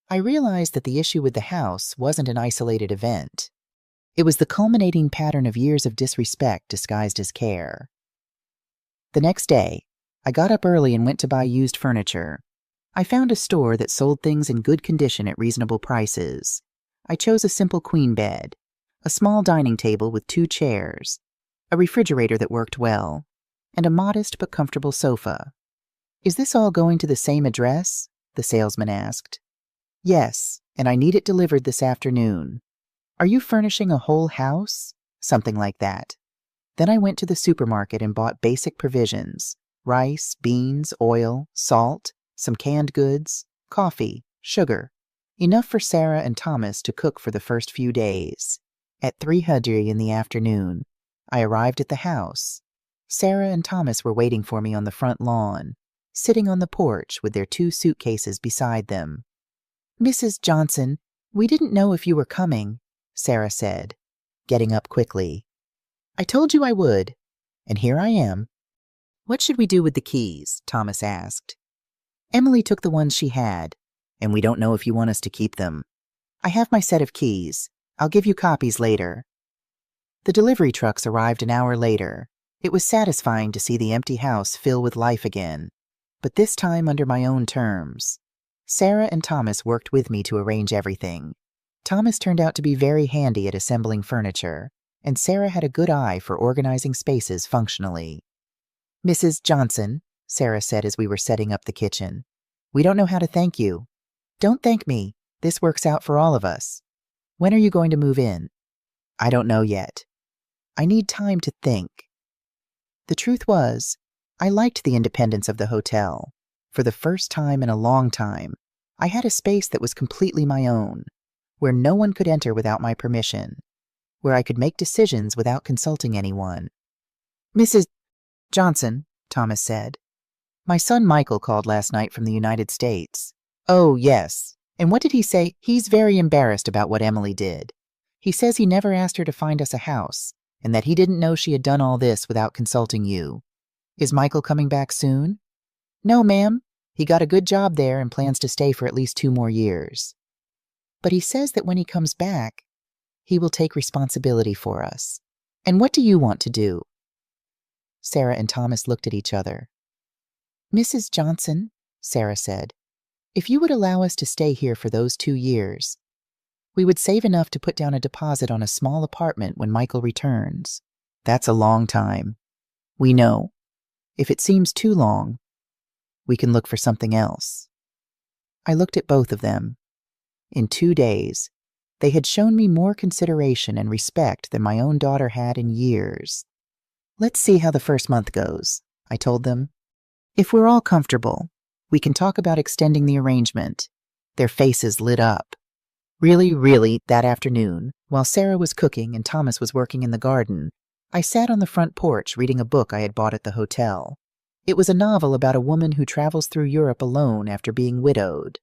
I realized that the issue with the house wasn't an isolated event. It was the culminating pattern of years of disrespect disguised as care. The next day, I got up early and went to buy used furniture. I found a store that sold things in good condition at reasonable prices. I chose a simple queen bed, a small dining table with 2 chairs, a refrigerator that worked well, and a modest but comfortable sofa. Is this all going to the same address? The salesman asked. Yes, and I need it delivered this afternoon. Are you furnishing a whole house? Something like that. Then I went to the supermarket and bought basic provisions: rice, beans, oil, salt, some canned goods, coffee, sugar, enough for Sarah and Thomas to cook for the first few days. At 3:00 in the afternoon, I arrived at the house. Sarah and Thomas were waiting for me on the front lawn, sitting on the porch with their 2 suitcases beside them. "Mrs. Johnson, we didn't know if you were coming," Sarah said, getting up quickly. "I told you I would, and here I am." "What should we do with the keys?" Thomas asked. "Emily took the ones she had, and we don't know if you want us to keep them. I have my set of keys. I'll give you copies later." The delivery trucks arrived an hour later. It was satisfying to see the empty house fill with life again, but this time under my own terms. Sarah and Thomas worked with me to arrange everything. Thomas turned out to be very handy at assembling furniture, and Sarah had a good eye for organizing spaces functionally. "Mrs. Johnson," Sarah said as we were setting up the kitchen, "we don't know how to thank you." "Don't thank me. This works out for all of us. When are you going to move in?" "I don't know yet. I need time to think." The truth was, I liked the independence of the hotel. For the first time in a long time, I had a space that was completely my own, where no one could enter without my permission, where I could make decisions without consulting anyone. "Mrs. Johnson," Thomas said, "my son Michael called last night from the United States." "Oh, yes. And what did he say?" "He's very embarrassed about what Emily did. He says he never asked her to find us a house, and that he didn't know she had done all this without consulting you." "Is Michael coming back soon?" "No, ma'am. He got a good job there and plans to stay for at least 2 more years. But he says that when he comes back, he will take responsibility for us." "And what do you want to do?" Sarah and Thomas looked at each other. "Mrs. Johnson," Sarah said, "if you would allow us to stay here for those 2 years, we would save enough to put down a deposit on a small apartment when Michael returns." "That's a long time." "We know. If it seems too long, we can look for something else." I looked at both of them. In 2 days, they had shown me more consideration and respect than my own daughter had in years. "Let's see how the first month goes," I told them. "If we're all comfortable, we can talk about extending the arrangement." Their faces lit up. Really, that afternoon, while Sarah was cooking and Thomas was working in the garden, I sat on the front porch reading a book I had bought at the hotel. It was a novel about a woman who travels through Europe alone after being widowed.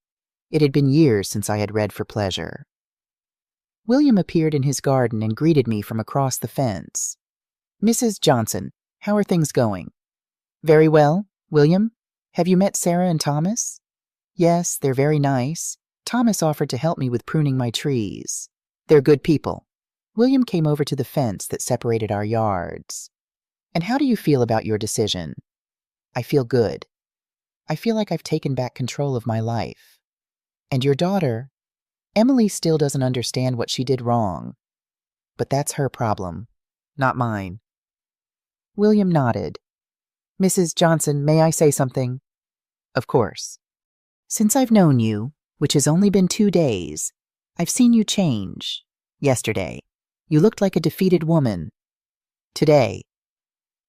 It had been years since I had read for pleasure. William appeared in his garden and greeted me from across the fence. "Mrs. Johnson, how are things going?" "Very well. William, have you met Sarah and Thomas?" "Yes, they're very nice. Thomas offered to help me with pruning my trees. They're good people." William came over to the fence that separated our yards. "And how do you feel about your decision?" "I feel good. I feel like I've taken back control of my life." "And your daughter? Emily still doesn't understand what she did wrong. But that's her problem, not mine." William nodded. "Mrs. Johnson, may I say something?" "Of course." "Since I've known you, which has only been 2 days, I've seen you change. Yesterday, you looked like a defeated woman. Today,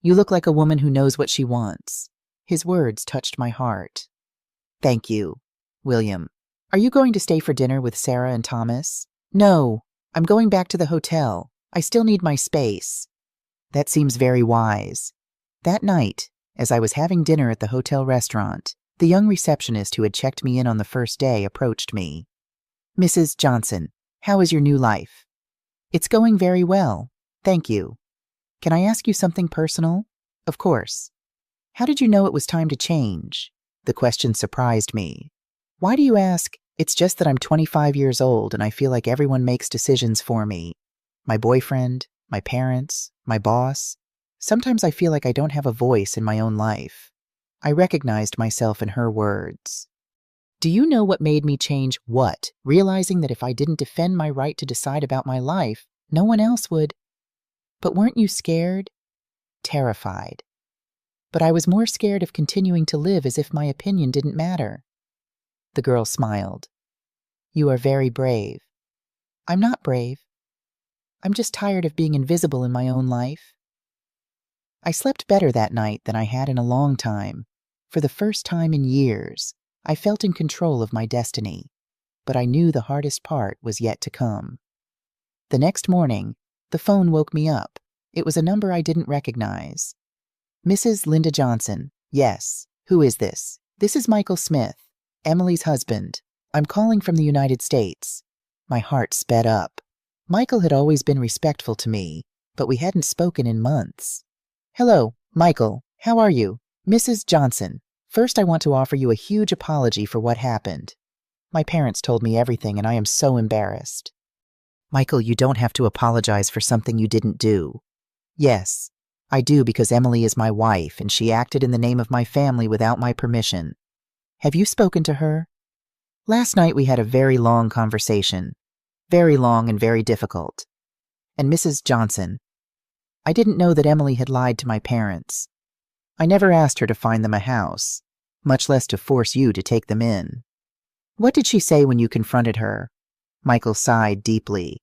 you look like a woman who knows what she wants." His words touched my heart. "Thank you, William. Are you going to stay for dinner with Sarah and Thomas?" "No, I'm going back to the hotel. I still need my space." "That seems very wise." That night, as I was having dinner at the hotel restaurant, the young receptionist who had checked me in on the first day approached me. "Mrs. Johnson, how is your new life?" "It's going very well, thank you." "Can I ask you something personal?" "Of course." "How did you know it was time to change?" The question surprised me. "Why do you ask?" "It's just that I'm 25 years old and I feel like everyone makes decisions for me. My boyfriend, my parents, my boss. Sometimes I feel like I don't have a voice in my own life." I recognized myself in her words. "Do you know what made me change?" "What?" "Realizing that if I didn't defend my right to decide about my life, no one else would." "But weren't you scared?" "Terrified. But I was more scared of continuing to live as if my opinion didn't matter." The girl smiled. "You are very brave." "I'm not brave. I'm just tired of being invisible in my own life." I slept better that night than I had in a long time, for the first time in years. I felt in control of my destiny, but I knew the hardest part was yet to come. The next morning, the phone woke me up. It was a number I didn't recognize. Mrs. Linda Johnson. Yes. Who is this? This is Michael Smith, Emily's husband. I'm calling from the United States. My heart sped up. Michael had always been respectful to me, but we hadn't spoken in months. Hello, Michael. How are you? Mrs. Johnson. First, I want to offer you a huge apology for what happened. My parents told me everything, and I am so embarrassed. Michael, you don't have to apologize for something you didn't do. Yes, I do, because Emily is my wife, and she acted in the name of my family without my permission. Have you spoken to her? Last night we had a very long conversation. Very long and very difficult. And Mrs. Johnson, I didn't know that Emily had lied to my parents. I never asked her to find them a house, much less to force you to take them in. What did she say when you confronted her? Michael sighed deeply.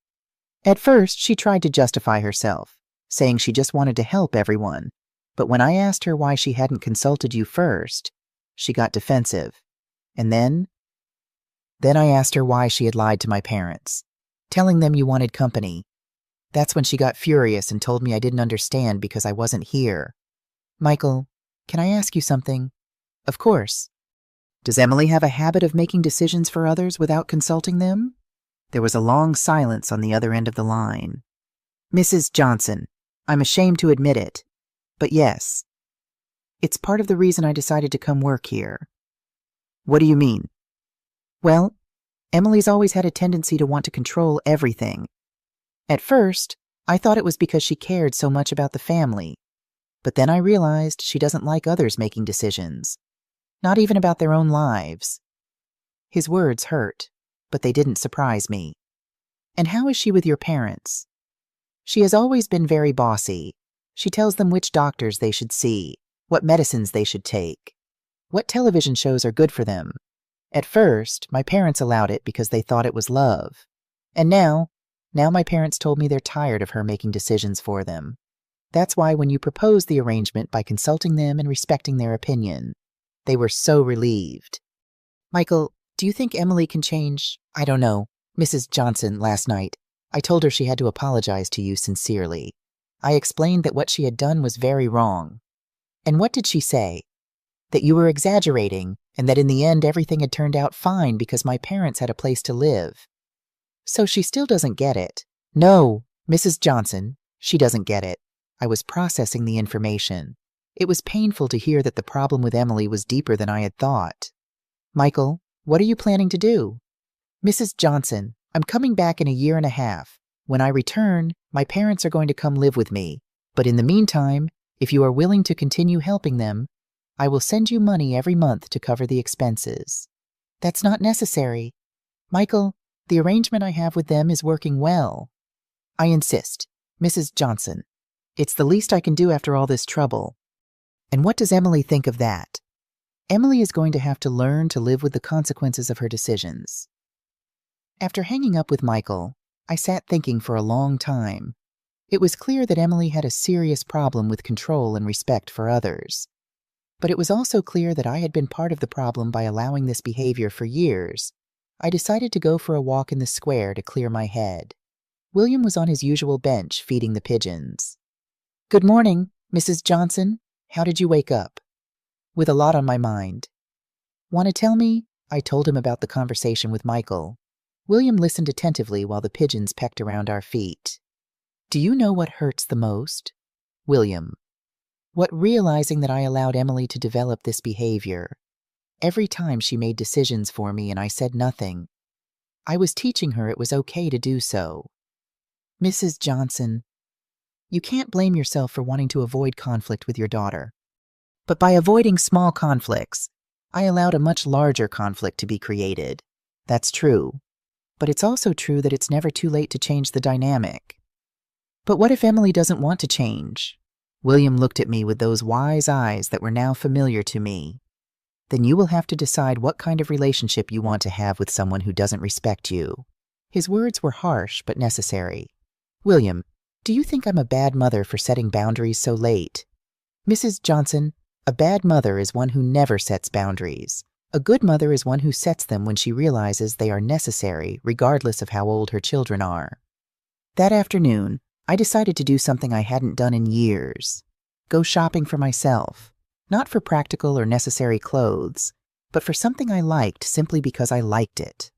At first, she tried to justify herself, saying she just wanted to help everyone. But when I asked her why she hadn't consulted you first, she got defensive. And then I asked her why she had lied to my parents, telling them you wanted company. That's when she got furious and told me I didn't understand because I wasn't here. Michael, can I ask you something? Of course. Does Emily have a habit of making decisions for others without consulting them? There was a long silence on the other end of the line. Mrs. Johnson, I'm ashamed to admit it, but yes. It's part of the reason I decided to come work here. What do you mean? Well, Emily's always had a tendency to want to control everything. At first, I thought it was because she cared so much about the family. But then I realized she doesn't like others making decisions, not even about their own lives. His words hurt, but they didn't surprise me. And how is she with your parents? She has always been very bossy. She tells them which doctors they should see, what medicines they should take, what television shows are good for them. At first, my parents allowed it because they thought it was love. And now my parents told me they're tired of her making decisions for them. That's why when you proposed the arrangement by consulting them and respecting their opinion, they were so relieved. Michael, do you think Emily can change? I don't know. Mrs. Johnson, last night, I told her she had to apologize to you sincerely. I explained that what she had done was very wrong. And what did she say? That you were exaggerating, and that in the end everything had turned out fine because my parents had a place to live. So she still doesn't get it. No, Mrs. Johnson, she doesn't get it. I was processing the information. It was painful to hear that the problem with Emily was deeper than I had thought. Michael, what are you planning to do? Mrs. Johnson, I'm coming back in 1.5 years. When I return, my parents are going to come live with me. But in the meantime, if you are willing to continue helping them, I will send you money every month to cover the expenses. That's not necessary. Michael, the arrangement I have with them is working well. I insist. Mrs. Johnson, it's the least I can do after all this trouble. And what does Emily think of that? Emily is going to have to learn to live with the consequences of her decisions. After hanging up with Michael, I sat thinking for a long time. It was clear that Emily had a serious problem with control and respect for others. But it was also clear that I had been part of the problem by allowing this behavior for years. I decided to go for a walk in the square to clear my head. William was on his usual bench feeding the pigeons. Good morning, Mrs. Johnson. How did you wake up? With a lot on my mind. Want to tell me? I told him about the conversation with Michael. William listened attentively while the pigeons pecked around our feet. Do you know what hurts the most? William. What realizing that I allowed Emily to develop this behavior. Every time she made decisions for me and I said nothing. I was teaching her it was okay to do so. Mrs. Johnson, you can't blame yourself for wanting to avoid conflict with your daughter. But by avoiding small conflicts, I allowed a much larger conflict to be created. That's true. But it's also true that it's never too late to change the dynamic. But what if Emily doesn't want to change? William looked at me with those wise eyes that were now familiar to me. Then you will have to decide what kind of relationship you want to have with someone who doesn't respect you. His words were harsh but necessary. William, do you think I'm a bad mother for setting boundaries so late? Mrs. Johnson, a bad mother is one who never sets boundaries. A good mother is one who sets them when she realizes they are necessary, regardless of how old her children are. That afternoon, I decided to do something I hadn't done in years. Go shopping for myself. Not for practical or necessary clothes, but for something I liked simply because I liked it.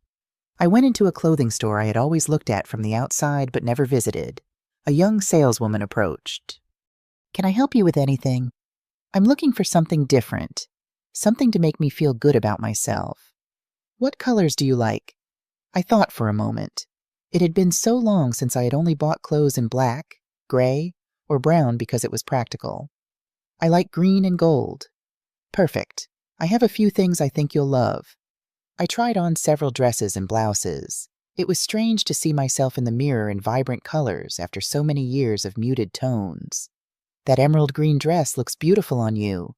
I went into a clothing store I had always looked at from the outside but never visited. A young saleswoman approached. "Can I help you with anything? I'm looking for something different. Something to make me feel good about myself. What colors do you like?" I thought for a moment. It had been so long since I had only bought clothes in black, gray, or brown because it was practical. "I like green and gold." "Perfect. I have a few things I think you'll love." I tried on several dresses and blouses. It was strange to see myself in the mirror in vibrant colors after so many years of muted tones. "That emerald green dress looks beautiful on you,"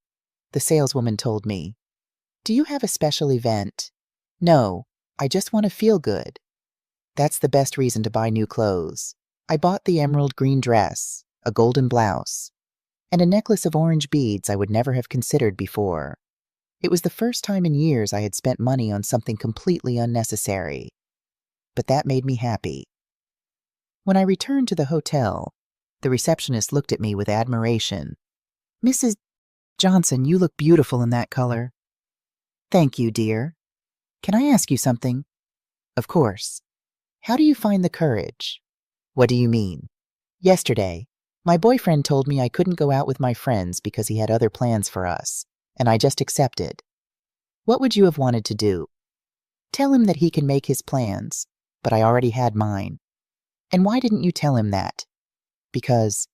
the saleswoman told me. "Do you have a special event?" "No, I just want to feel good." That's the best reason to buy new clothes. I bought the emerald green dress, a golden blouse, and a necklace of orange beads I would never have considered before. It was the first time in years I had spent money on something completely unnecessary. But that made me happy. When I returned to the hotel, the receptionist looked at me with admiration. "Mrs. Johnson, you look beautiful in that color." "Thank you, dear. Can I ask you something?" "Of course. How do you find the courage?" "What do you mean?" "Yesterday, my boyfriend told me I couldn't go out with my friends because he had other plans for us, and I just accepted." "What would you have wanted to do?" "Tell him that he can make his plans, but I already had mine." "And why didn't you tell him that?" Because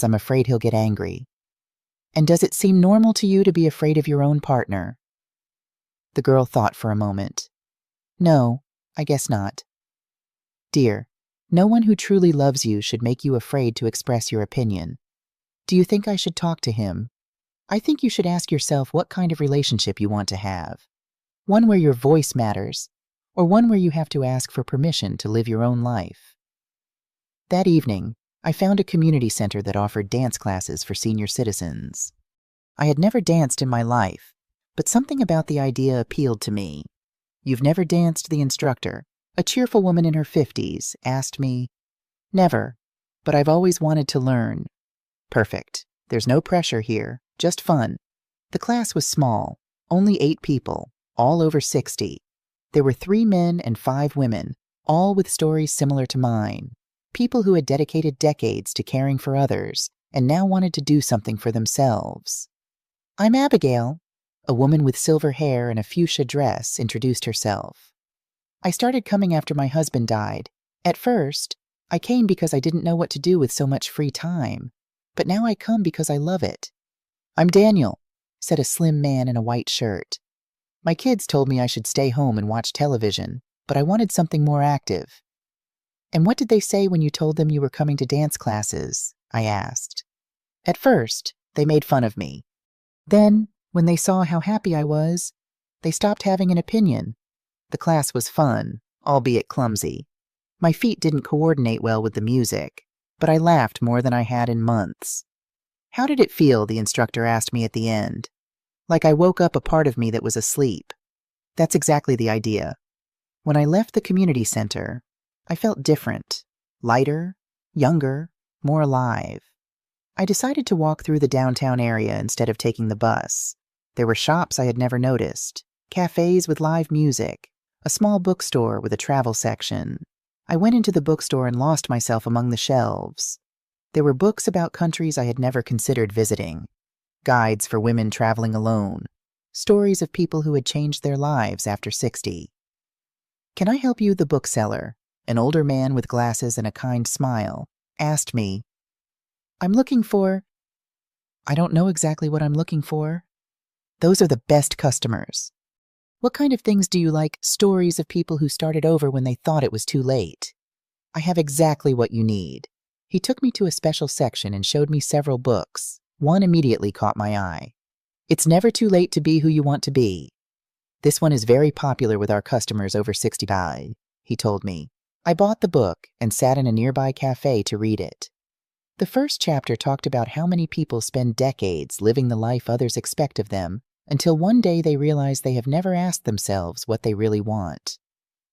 I'm afraid he'll get angry." "And does it seem normal to you to be afraid of your own partner?" The girl thought for a moment. "No, I guess not." "Dear, no one who truly loves you should make you afraid to express your opinion. Do you think I should talk to him? I think you should ask yourself what kind of relationship you want to have. One where your voice matters, or one where you have to ask for permission to live your own life." That evening, I found a community center that offered dance classes for senior citizens. I had never danced in my life, but something about the idea appealed to me. "You've never danced?" the instructor, a cheerful woman in her 50s, asked me. "Never, but I've always wanted to learn." "Perfect. There's no pressure here, just fun." The class was small, only 8 people, all over 60. There were 3 men and 5 women, all with stories similar to mine. People who had dedicated decades to caring for others and now wanted to do something for themselves. "I'm Abigail," a woman with silver hair and a fuchsia dress introduced herself. "I started coming after my husband died. At first, I came because I didn't know what to do with so much free time, but now I come because I love it." "I'm Daniel," said a slim man in a white shirt. "My kids told me I should stay home and watch television, but I wanted something more active." "And what did they say when you told them you were coming to dance classes?" I asked. "At first, they made fun of me. Then, when they saw how happy I was, they stopped having an opinion. The class was fun, albeit clumsy. My feet didn't coordinate well with the music, but I laughed more than I had in months." "How did it feel?" the instructor asked me at the end. "Like I woke up a part of me that was asleep." That's exactly the idea. When I left the community center, I felt different, lighter, younger, more alive. I decided to walk through the downtown area instead of taking the bus. There were shops I had never noticed, cafes with live music, a small bookstore with a travel section. I went into the bookstore and lost myself among the shelves. There were books about countries I had never considered visiting, guides for women traveling alone, stories of people who had changed their lives after 60. "Can I help you?" the bookseller, an older man with glasses and a kind smile, asked me. "I'm looking for—" "I don't know exactly what I'm looking for." Those are the best customers. "What kind of things do you like?" "Stories of people who started over when they thought it was too late." "I have exactly what you need." He took me to a special section and showed me several books. One immediately caught my eye. "It's Never Too Late to Be Who You Want to Be." "This one is very popular with our customers over 65, he told me. I bought the book and sat in a nearby cafe to read it. The first chapter talked about how many people spend decades living the life others expect of them until one day they realize they have never asked themselves what they really want.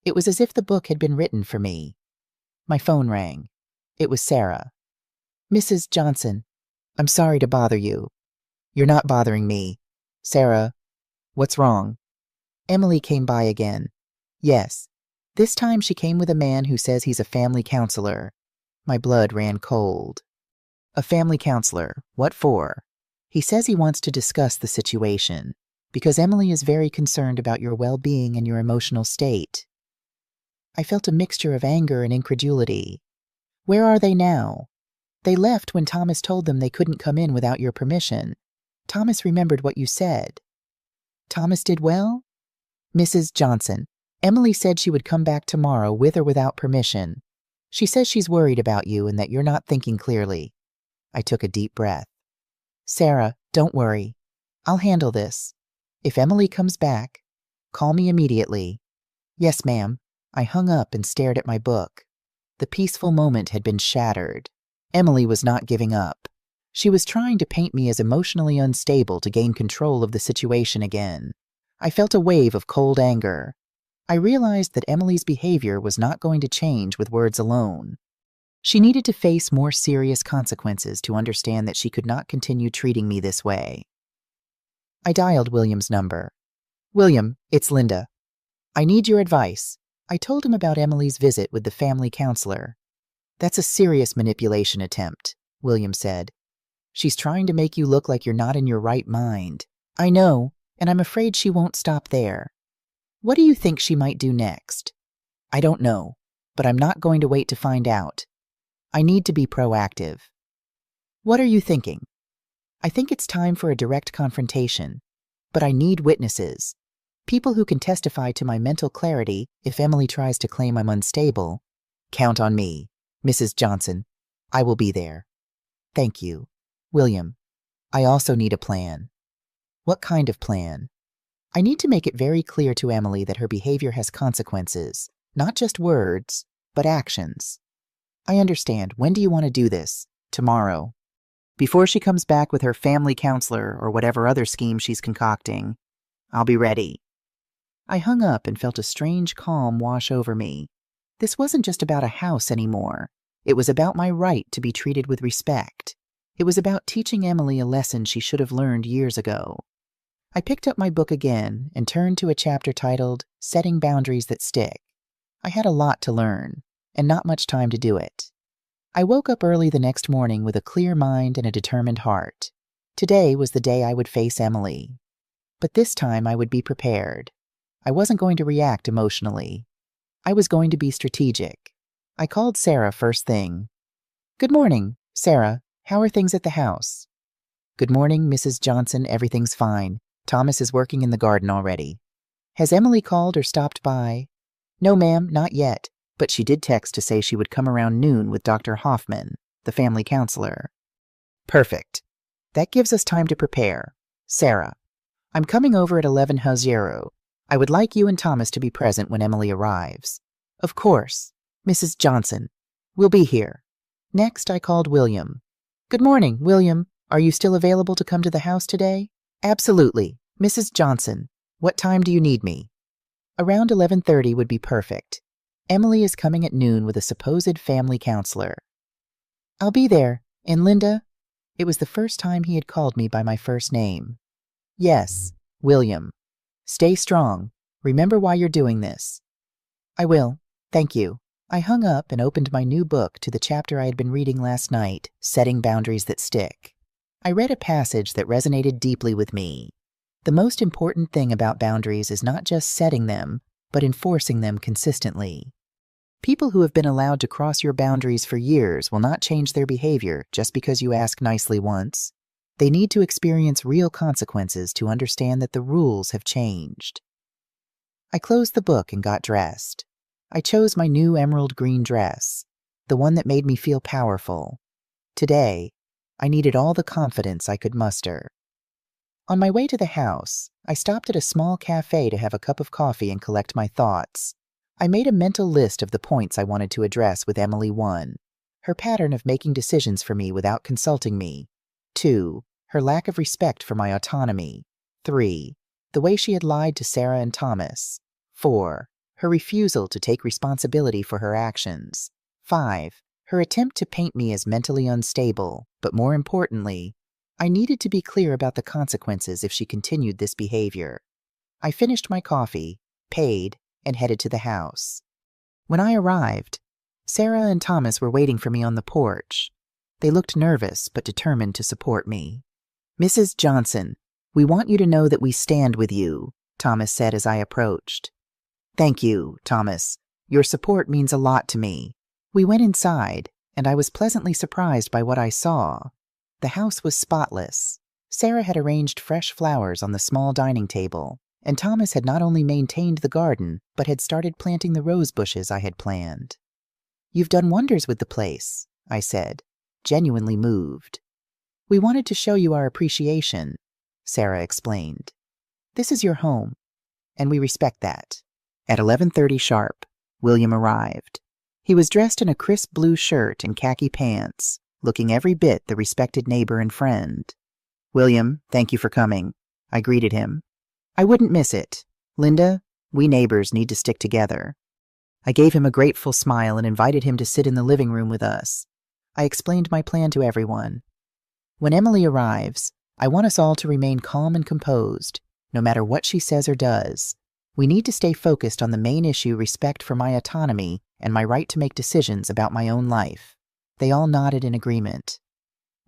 It was as if the book had been written for me. My phone rang. It was Sarah. "Mrs. Johnson, I'm sorry to bother you." "You're not bothering me." "Sarah, what's wrong?" Emily came by again. Yes. This time she came with a man who says he's a family counselor. My blood ran cold. A family counselor? What for? He says he wants to discuss the situation, because Emily is very concerned about your well-being and your emotional state. I felt a mixture of anger and incredulity. Where are they now? They left when Thomas told them they couldn't come in without your permission. Thomas remembered what you said. Thomas did well? "Mrs. Johnson, Emily said she would come back tomorrow with or without permission. She says she's worried about you and that you're not thinking clearly." I took a deep breath. "Sarah, don't worry. I'll handle this. If Emily comes back, call me immediately." "Yes, ma'am." I hung up and stared at my book. The peaceful moment had been shattered. Emily was not giving up. She was trying to paint me as emotionally unstable to gain control of the situation again. I felt a wave of cold anger. I realized that Emily's behavior was not going to change with words alone. She needed to face more serious consequences to understand that she could not continue treating me this way. I dialed William's number. "William, it's Linda. I need your advice." I told him about Emily's visit with the family counselor. "That's a serious manipulation attempt," William said. "She's trying to make you look like you're not in your right mind." "I know, and I'm afraid she won't stop there." "What do you think she might do next?" "I don't know, but I'm not going to wait to find out. I need to be proactive." "What are you thinking?" "I think it's time for a direct confrontation, but I need witnesses. People who can testify to my mental clarity if Emily tries to claim I'm unstable." "Count on me, Mrs. Johnson. I will be there." "Thank you." "William, I also need a plan." "What kind of plan?" "I need to make it very clear to Emily that her behavior has consequences, not just words, but actions." "I understand. When do you want to do this?" "Tomorrow. Before she comes back with her family counselor or whatever other scheme she's concocting. I'll be ready." I hung up and felt a strange calm wash over me. This wasn't just about a house anymore. It was about my right to be treated with respect. It was about teaching Emily a lesson she should have learned years ago. I picked up my book again and turned to a chapter titled "Setting Boundaries That Stick." I had a lot to learn, and not much time to do it. I woke up early the next morning with a clear mind and a determined heart. Today was the day I would face Emily. But this time I would be prepared. I wasn't going to react emotionally. I was going to be strategic. I called Sarah first thing. "Good morning, Sarah. How are things at the house?" "Good morning, Mrs. Johnson. Everything's fine. Thomas is working in the garden already." "Has Emily called or stopped by?" "No, ma'am, not yet, but she did text to say she would come around noon with Dr. Hoffman, the family counselor." "Perfect. That gives us time to prepare. Sarah, I'm coming over at 11 Haziero. I would like you and Thomas to be present when Emily arrives." "Of course. Mrs. Johnson, we'll be here." Next, I called William. "Good morning, William. Are you still available to come to the house today?" "Absolutely. Mrs. Johnson, what time do you need me?" "Around 11:30 would be perfect. Emily is coming at noon with a supposed family counselor." "I'll be there. And Linda?" It was the first time he had called me by my first name. "Yes, William. Stay strong. Remember why you're doing this." "I will. Thank you." I hung up and opened my new book to the chapter I had been reading last night, Setting Boundaries That Stick. I read a passage that resonated deeply with me. The most important thing about boundaries is not just setting them, but enforcing them consistently. People who have been allowed to cross your boundaries for years will not change their behavior just because you ask nicely once. They need to experience real consequences to understand that the rules have changed. I closed the book and got dressed. I chose my new emerald green dress, the one that made me feel powerful. Today, I needed all the confidence I could muster. On my way to the house, I stopped at a small cafe to have a cup of coffee and collect my thoughts. I made a mental list of the points I wanted to address with Emily. 1. Her pattern of making decisions for me without consulting me. 2. Her lack of respect for my autonomy. 3. The way she had lied to Sarah and Thomas. 4. Her refusal to take responsibility for her actions. 5. Her attempt to paint me as mentally unstable, but more importantly, I needed to be clear about the consequences if she continued this behavior. I finished my coffee, paid, and headed to the house. When I arrived, Sarah and Thomas were waiting for me on the porch. They looked nervous but determined to support me. "Mrs. Johnson, we want you to know that we stand with you," Thomas said as I approached. "Thank you, Thomas. Your support means a lot to me." We went inside, and I was pleasantly surprised by what I saw. The house was spotless. Sarah had arranged fresh flowers on the small dining table, and Thomas had not only maintained the garden, but had started planting the rose bushes I had planned. "You've done wonders with the place," I said, genuinely moved. "We wanted to show you our appreciation," Sarah explained. "This is your home, and we respect that." At 11:30 sharp, William arrived. He was dressed in a crisp blue shirt and khaki pants, looking every bit the respected neighbor and friend. "William, thank you for coming," I greeted him. "I wouldn't miss it. Linda, we neighbors need to stick together." I gave him a grateful smile and invited him to sit in the living room with us. I explained my plan to everyone. "When Emily arrives, I want us all to remain calm and composed, no matter what she says or does. We need to stay focused on the main issue, respect for my autonomy and my right to make decisions about my own life." They all nodded in agreement.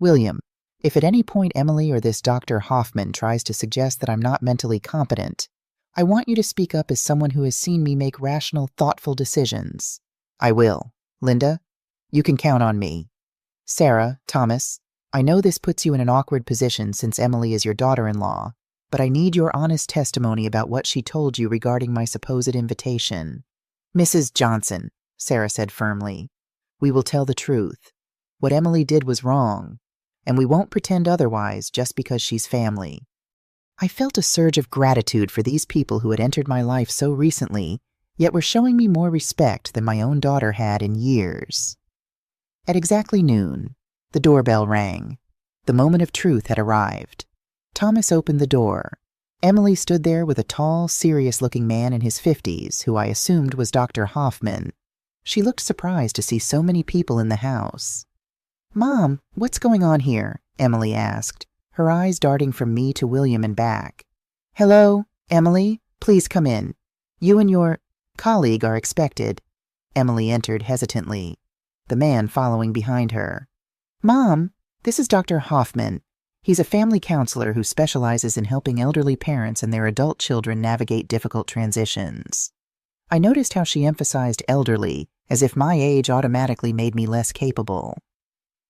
"William, if at any point Emily or this Dr. Hoffman tries to suggest that I'm not mentally competent, I want you to speak up as someone who has seen me make rational, thoughtful decisions." "I will. Linda, you can count on me." "Sarah, Thomas, I know this puts you in an awkward position since Emily is your daughter-in-law, but I need your honest testimony about what she told you regarding my supposed invitation." "Mrs. Johnson," Sarah said firmly, "we will tell the truth. What Emily did was wrong, and we won't pretend otherwise just because she's family." I felt a surge of gratitude for these people who had entered my life so recently, yet were showing me more respect than my own daughter had in years. At exactly noon, the doorbell rang. The moment of truth had arrived. Thomas opened the door. Emily stood there with a tall, serious-looking man in his 50s, who I assumed was Dr. Hoffman. She looked surprised to see so many people in the house. "Mom, what's going on here?" Emily asked, her eyes darting from me to William and back. "Hello, Emily, please come in. You and your colleague are expected." Emily entered hesitantly, the man following behind her. "Mom, this is Dr. Hoffman. He's a family counselor who specializes in helping elderly parents and their adult children navigate difficult transitions." I noticed how she emphasized elderly, as if my age automatically made me less capable.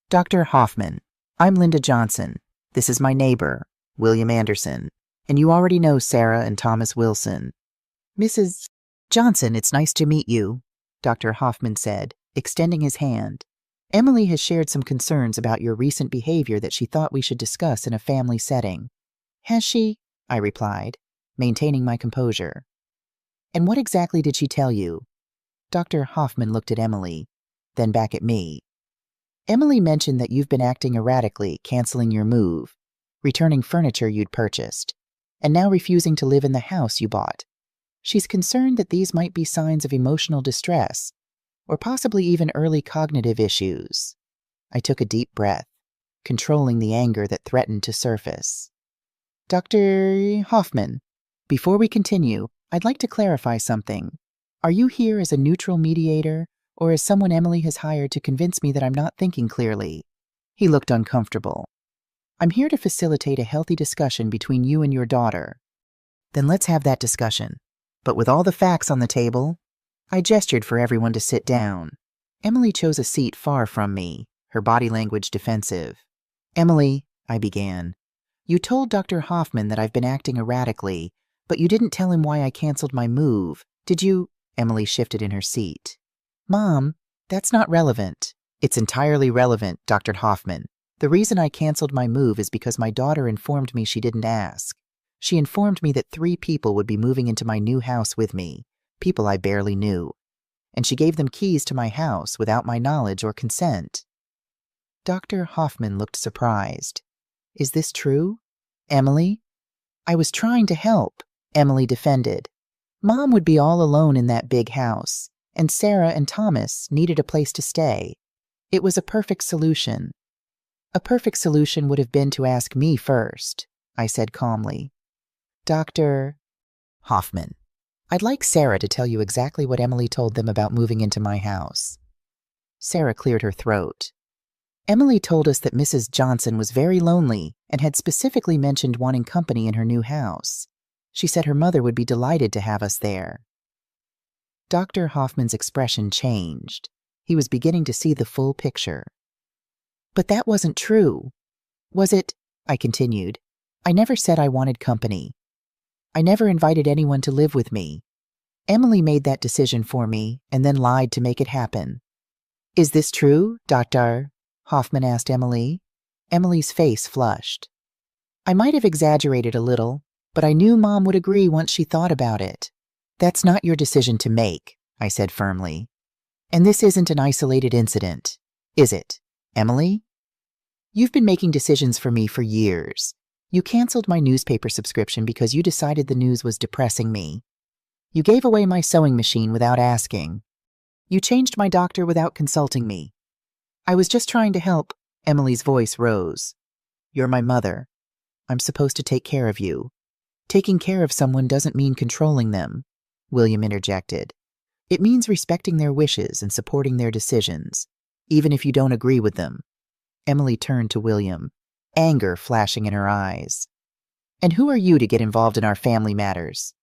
"Dr. Hoffman, I'm Linda Johnson. This is my neighbor, William Anderson, and you already know Sarah and Thomas Wilson." "Mrs. Johnson, it's nice to meet you," Dr. Hoffman said, extending his hand. "Emily has shared some concerns about your recent behavior that she thought we should discuss in a family setting." "Has she?" I replied, maintaining my composure. "And what exactly did she tell you?" Dr. Hoffman looked at Emily, then back at me. "Emily mentioned that you've been acting erratically, canceling your move, returning furniture you'd purchased, and now refusing to live in the house you bought. She's concerned that these might be signs of emotional distress, or possibly even early cognitive issues." I took a deep breath, controlling the anger that threatened to surface. "Dr. Hoffman, before we continue, I'd like to clarify something. Are you here as a neutral mediator, or as someone Emily has hired to convince me that I'm not thinking clearly?" He looked uncomfortable. "I'm here to facilitate a healthy discussion between you and your daughter." "Then let's have that discussion. But with all the facts on the table." I gestured for everyone to sit down. Emily chose a seat far from me, her body language defensive. "Emily," I began, "you told Dr. Hoffman that I've been acting erratically, but you didn't tell him why I canceled my move. Did you?" Emily shifted in her seat. "Mom, that's not relevant." "It's entirely relevant, Dr. Hoffman. The reason I canceled my move is because my daughter informed me she didn't ask. She informed me that 3 people would be moving into my new house with me, people I barely knew, and she gave them keys to my house without my knowledge or consent." Dr. Hoffman looked surprised. "Is this true? Emily?" I was trying to help, Emily defended. Mom would be all alone in that big house, and Sarah and Thomas needed a place to stay. It was a perfect solution. A perfect solution would have been to ask me first, I said calmly. Dr. Hoffman, I'd like Sarah to tell you exactly what Emily told them about moving into my house. Sarah cleared her throat. Emily told us that Mrs. Johnson was very lonely and had specifically mentioned wanting company in her new house. She said her mother would be delighted to have us there. Dr. Hoffman's expression changed. He was beginning to see the full picture. But that wasn't true. Was it? I continued. I never said I wanted company. I never invited anyone to live with me. Emily made that decision for me and then lied to make it happen. Is this true, Dr. Hoffman asked Emily. Emily's face flushed. I might have exaggerated a little, but I knew Mom would agree once she thought about it. That's not your decision to make, I said firmly. And this isn't an isolated incident, is it, Emily? You've been making decisions for me for years. You canceled my newspaper subscription because you decided the news was depressing me. You gave away my sewing machine without asking. You changed my doctor without consulting me. I was just trying to help. Emily's voice rose. You're my mother. I'm supposed to take care of you. Taking care of someone doesn't mean controlling them, William interjected. It means respecting their wishes and supporting their decisions, even if you don't agree with them. Emily turned to William, anger flashing in her eyes. And who are you to get involved in our family matters?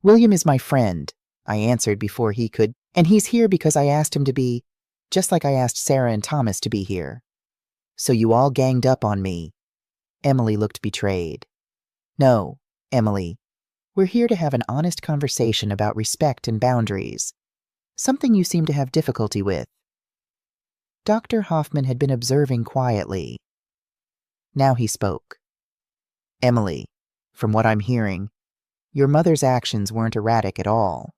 William is my friend, I answered before he could, and he's here because I asked him to be, just like I asked Sarah and Thomas to be here. So you all ganged up on me. Emily looked betrayed. No, Emily. We're here to have an honest conversation about respect and boundaries, something you seem to have difficulty with. Dr. Hoffman had been observing quietly. Now he spoke. Emily, from what I'm hearing, your mother's actions weren't erratic at all.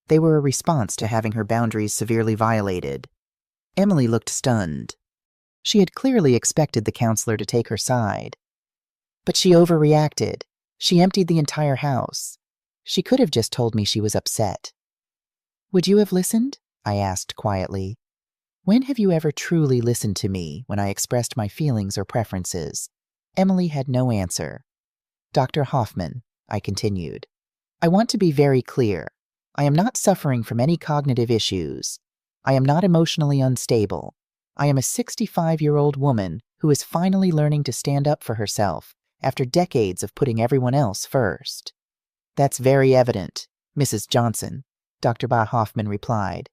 They were a response to having her boundaries severely violated. Emily looked stunned. She had clearly expected the counselor to take her side. But she overreacted. She emptied the entire house. She could have just told me she was upset. Would you have listened? I asked quietly. When have you ever truly listened to me when I expressed my feelings or preferences? Emily had no answer. Dr. Hoffman, I continued, I want to be very clear. I am not suffering from any cognitive issues. I am not emotionally unstable. I am a 65-year-old woman who is finally learning to stand up for herself after decades of putting everyone else first. That's very evident, Mrs. Johnson, Dr. Hoffman replied.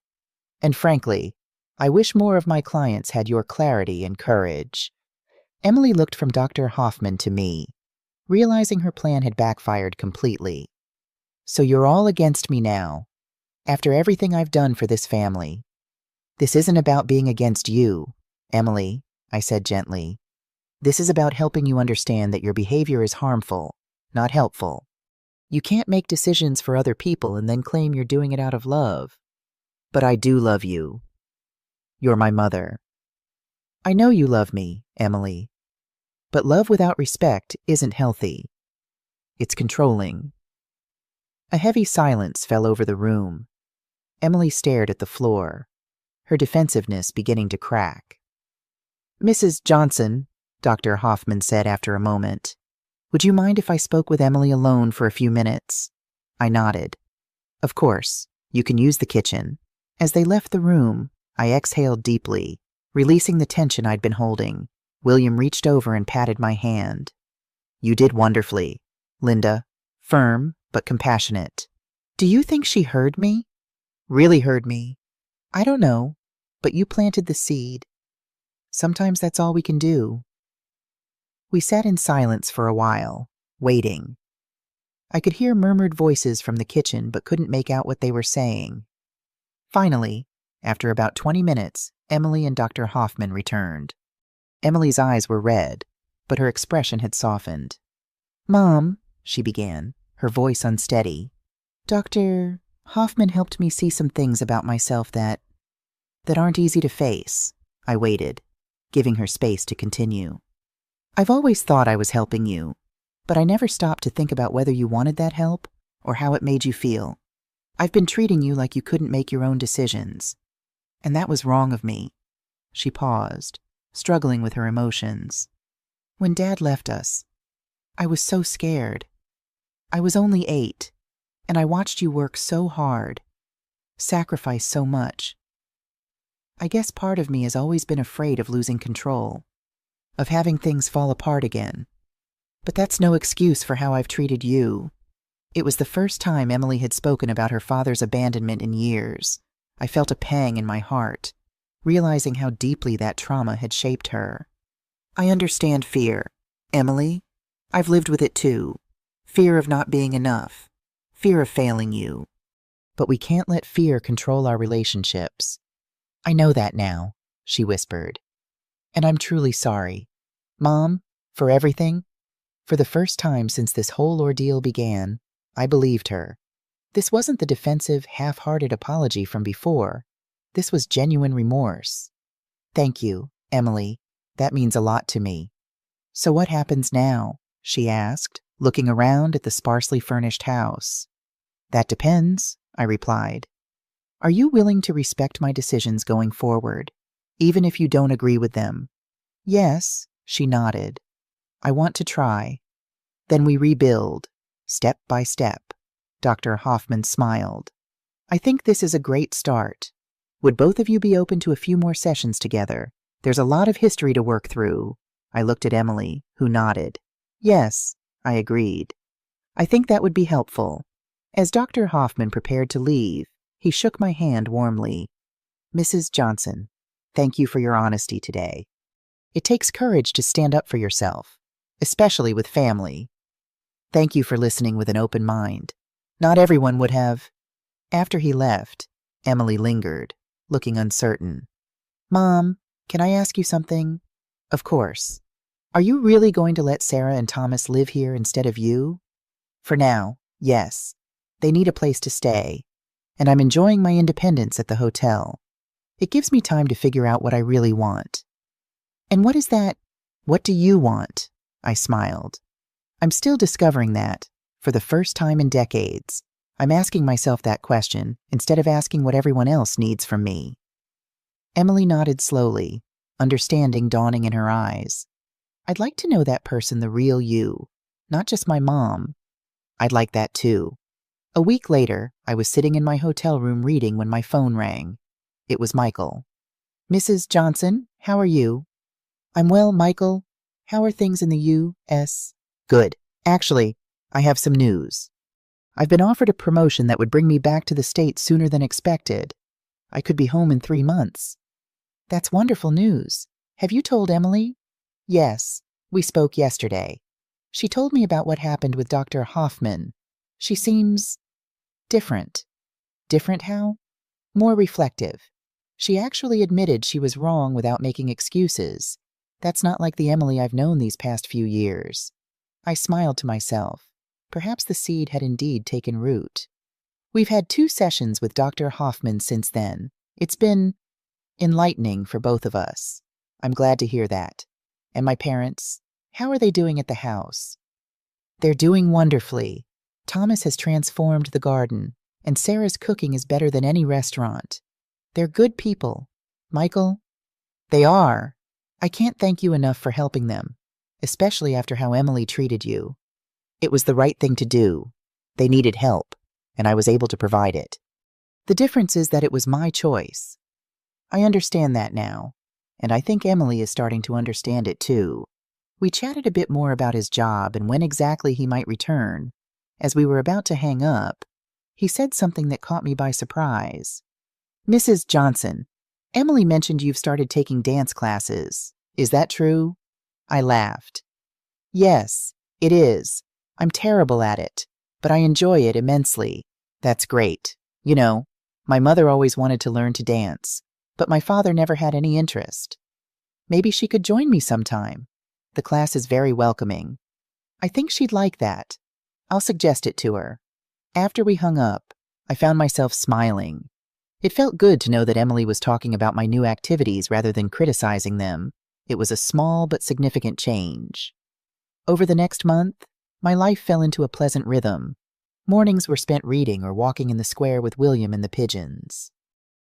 And frankly, I wish more of my clients had your clarity and courage. Emily looked from Dr. Hoffman to me, realizing her plan had backfired completely. So you're all against me now, after everything I've done for this family. This isn't about being against you, Emily, I said gently. This is about helping you understand that your behavior is harmful, not helpful. You can't make decisions for other people and then claim you're doing it out of love. But I do love you. You're my mother. I know you love me, Emily. But love without respect isn't healthy. It's controlling. A heavy silence fell over the room. Emily stared at the floor, her defensiveness beginning to crack. Mrs. Johnson, Dr. Hoffman said after a moment, would you mind if I spoke with Emily alone for a few minutes? I nodded. Of course, you can use the kitchen. As they left the room, I exhaled deeply, releasing the tension I'd been holding. William reached over and patted my hand. You did wonderfully, Linda. Firm, but compassionate. Do you think she heard me? Really heard me? I don't know, but you planted the seed. Sometimes that's all we can do. We sat in silence for a while, waiting. I could hear murmured voices from the kitchen but couldn't make out what they were saying. Finally, after about 20 minutes, Emily and Dr. Hoffman returned. Emily's eyes were red, but her expression had softened. Mom, she began, her voice unsteady. Dr. Hoffman helped me see some things about myself that aren't easy to face. I waited, giving her space to continue. I've always thought I was helping you. But I never stopped to think about whether you wanted that help or how it made you feel. I've been treating you like you couldn't make your own decisions. And that was wrong of me." She paused, struggling with her emotions. "When Dad left us, I was so scared. I was only 8, and I watched you work so hard, sacrifice so much. I guess part of me has always been afraid of losing control, of having things fall apart again. But that's no excuse for how I've treated you." It was the first time Emily had spoken about her father's abandonment in years. I felt a pang in my heart, realizing how deeply that trauma had shaped her. "I understand fear, Emily. I've lived with it too. Fear of not being enough. Fear of failing you. But we can't let fear control our relationships." "I know that now," she whispered. "And I'm truly sorry. Mom, for everything." For the first time since this whole ordeal began, I believed her. This wasn't the defensive, half-hearted apology from before. This was genuine remorse. "Thank you, Emily. That means a lot to me." "So what happens now?" she asked, looking around at the sparsely furnished house. "That depends," I replied. "Are you willing to respect my decisions going forward, even if you don't agree with them?" "Yes," she nodded. "I want to try." "Then we rebuild, step by step." Dr. Hoffman smiled. "I think this is a great start. Would both of you be open to a few more sessions together? There's a lot of history to work through." I looked at Emily, who nodded. "Yes," I agreed. "I think that would be helpful." As Dr. Hoffman prepared to leave, he shook my hand warmly. "Mrs. Johnson, thank you for your honesty today. It takes courage to stand up for yourself, especially with family. Thank you for listening with an open mind. Not everyone would have." After he left, Emily lingered, looking uncertain. "Mom, can I ask you something?" "Of course. Are you really going to let Sarah and Thomas live here instead of you?" "For now, yes. They need a place to stay, and I'm enjoying my independence at the hotel. It gives me time to figure out what I really want." "And what is that? What do you want?" I smiled. "I'm still discovering that, for the first time in decades. I'm asking myself that question instead of asking what everyone else needs from me." Emily nodded slowly, understanding dawning in her eyes. "I'd like to know that person, the real you, not just my mom." "I'd like that too." A week later, I was sitting in my hotel room reading when my phone rang. It was Michael. "Mrs. Johnson, how are you?" "I'm well, Michael. How are things in the U.S.?" "Good. Actually, I have some news. I've been offered a promotion that would bring me back to the States sooner than expected. I could be home in 3 months." "That's wonderful news. Have you told Emily?" "Yes. We spoke yesterday. She told me about what happened with Dr. Hoffman. She seems different." "Different how?" "More reflective. She actually admitted she was wrong without making excuses. That's not like the Emily I've known these past few years." I smiled to myself. Perhaps the seed had indeed taken root. "We've had 2 sessions with Dr. Hoffman since then. It's been enlightening for both of us." "I'm glad to hear that. And my parents, how are they doing at the house?" "They're doing wonderfully. Thomas has transformed the garden, and Sarah's cooking is better than any restaurant. They're good people. Michael." "They are. I can't thank you enough for helping them, especially after how Emily treated you. It was the right thing to do. They needed help, and I was able to provide it. The difference is that it was my choice. I understand that now, and I think Emily is starting to understand it too." We chatted a bit more about his job and when exactly he might return. As we were about to hang up, he said something that caught me by surprise. "Mrs. Johnson, Emily mentioned you've started taking dance classes. Is that true?" I laughed. "Yes, it is. I'm terrible at it, but I enjoy it immensely." "That's great. You know, my mother always wanted to learn to dance, but my father never had any interest. Maybe she could join me sometime. The class is very welcoming. I think she'd like that. I'll suggest it to her." After we hung up, I found myself smiling. It felt good to know that Emily was talking about my new activities rather than criticizing them. It was a small but significant change. Over the next month, My life fell into a pleasant rhythm. Mornings were spent reading or walking in the square with William and the pigeons.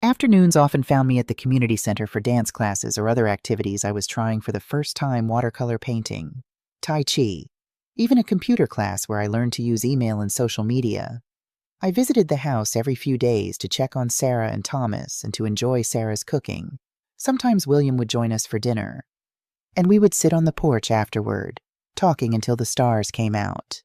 Afternoons often found me at the community center for dance classes or other activities I was trying for the first time: watercolor painting, Tai Chi, even a computer class where I learned to use email and social media. I visited the house every few days to check on Sarah and Thomas and to enjoy Sarah's cooking. Sometimes William would join us for dinner, and we would sit on the porch afterward, talking until the stars came out.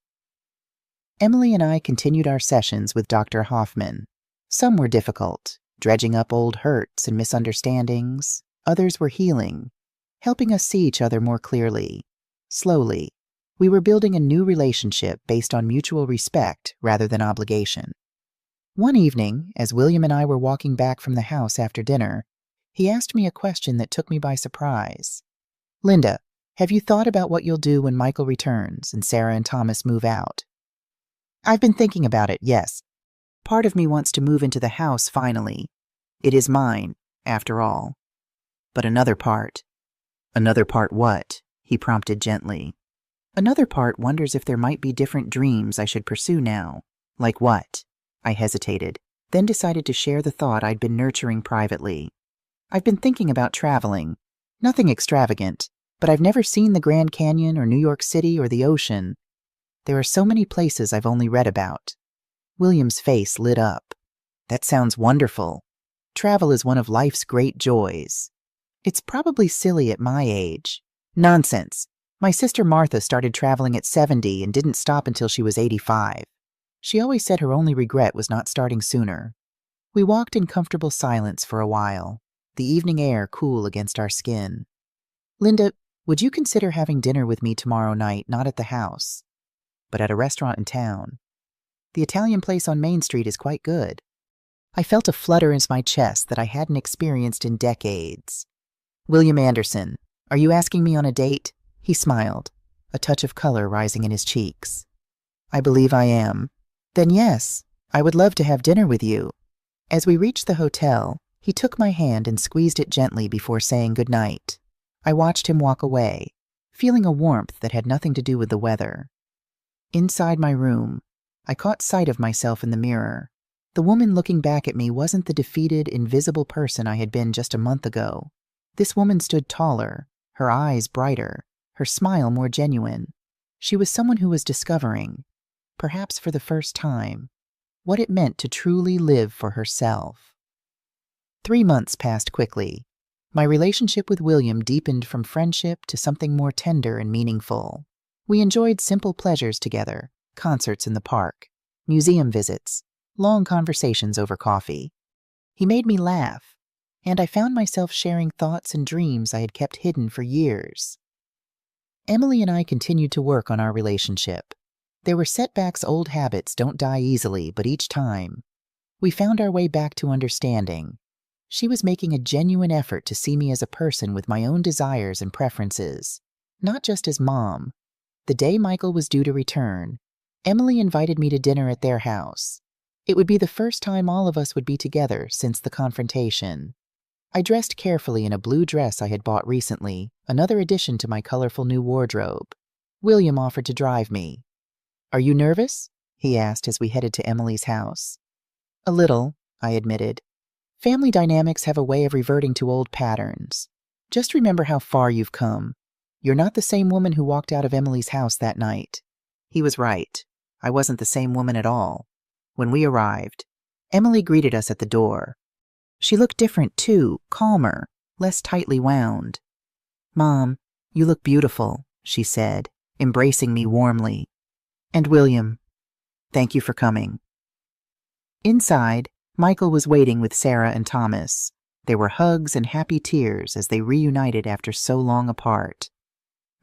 Emily and I continued our sessions with Dr. Hoffman. Some were difficult, dredging up old hurts and misunderstandings. Others were healing, helping us see each other more clearly. Slowly, we were building a new relationship based on mutual respect rather than obligation. One evening, as William and I were walking back from the house after dinner, he asked me a question that took me by surprise. "Linda, have you thought about what you'll do when Michael returns and Sarah and Thomas move out?" "I've been thinking about it, yes. Part of me wants to move into the house finally. It is mine, after all. But another part." "Another part what?" he prompted gently. "Another part wonders if there might be different dreams I should pursue now." "Like what?" I hesitated, then decided to share the thought I'd been nurturing privately. "I've been thinking about traveling. Nothing extravagant, but I've never seen the Grand Canyon or New York City or the ocean. There are so many places I've only read about." William's face lit up. "That sounds wonderful. Travel is one of life's great joys." "It's probably silly at my age." "Nonsense. My sister Martha started traveling at 70 and didn't stop until she was 85. She always said her only regret was not starting sooner." We walked in comfortable silence for a while, the evening air cool against our skin. "Linda, would you consider having dinner with me tomorrow night, not at the house, but at a restaurant in town? The Italian place on Main Street is quite good." I felt a flutter in my chest that I hadn't experienced in decades. "William Anderson, are you asking me on a date?" He smiled, a touch of color rising in his cheeks. "I believe I am." "Then yes, I would love to have dinner with you." As we reached the hotel, he took my hand and squeezed it gently before saying good night. I watched him walk away, feeling a warmth that had nothing to do with the weather. Inside my room, I caught sight of myself in the mirror. The woman looking back at me wasn't the defeated, invisible person I had been just a month ago. This woman stood taller, her eyes brighter, her smile more genuine. She was someone who was discovering, perhaps for the first time, what it meant to truly live for herself. 3 months passed quickly. My relationship with William deepened from friendship to something more tender and meaningful. We enjoyed simple pleasures together: concerts in the park, museum visits, long conversations over coffee. He made me laugh, and I found myself sharing thoughts and dreams I had kept hidden for years. Emily and I continued to work on our relationship. There were setbacks. Old habits don't die easily, but each time, we found our way back to understanding. She was making a genuine effort to see me as a person with my own desires and preferences, not just as mom. The day Michael was due to return, Emily invited me to dinner at their house. It would be the first time all of us would be together since the confrontation. I dressed carefully in a blue dress I had bought recently, another addition to my colorful new wardrobe. William offered to drive me. "Are you nervous?" he asked as we headed to Emily's house. "A little," I admitted. "Family dynamics have a way of reverting to old patterns. Just remember how far you've come. You're not the same woman who walked out of Emily's house that night." He was right. I wasn't the same woman at all. When we arrived, Emily greeted us at the door. She looked different too, calmer, less tightly wound. "Mom, you look beautiful," she said, embracing me warmly. "And William, thank you for coming." Inside, Michael was waiting with Sarah and Thomas. There were hugs and happy tears as they reunited after so long apart.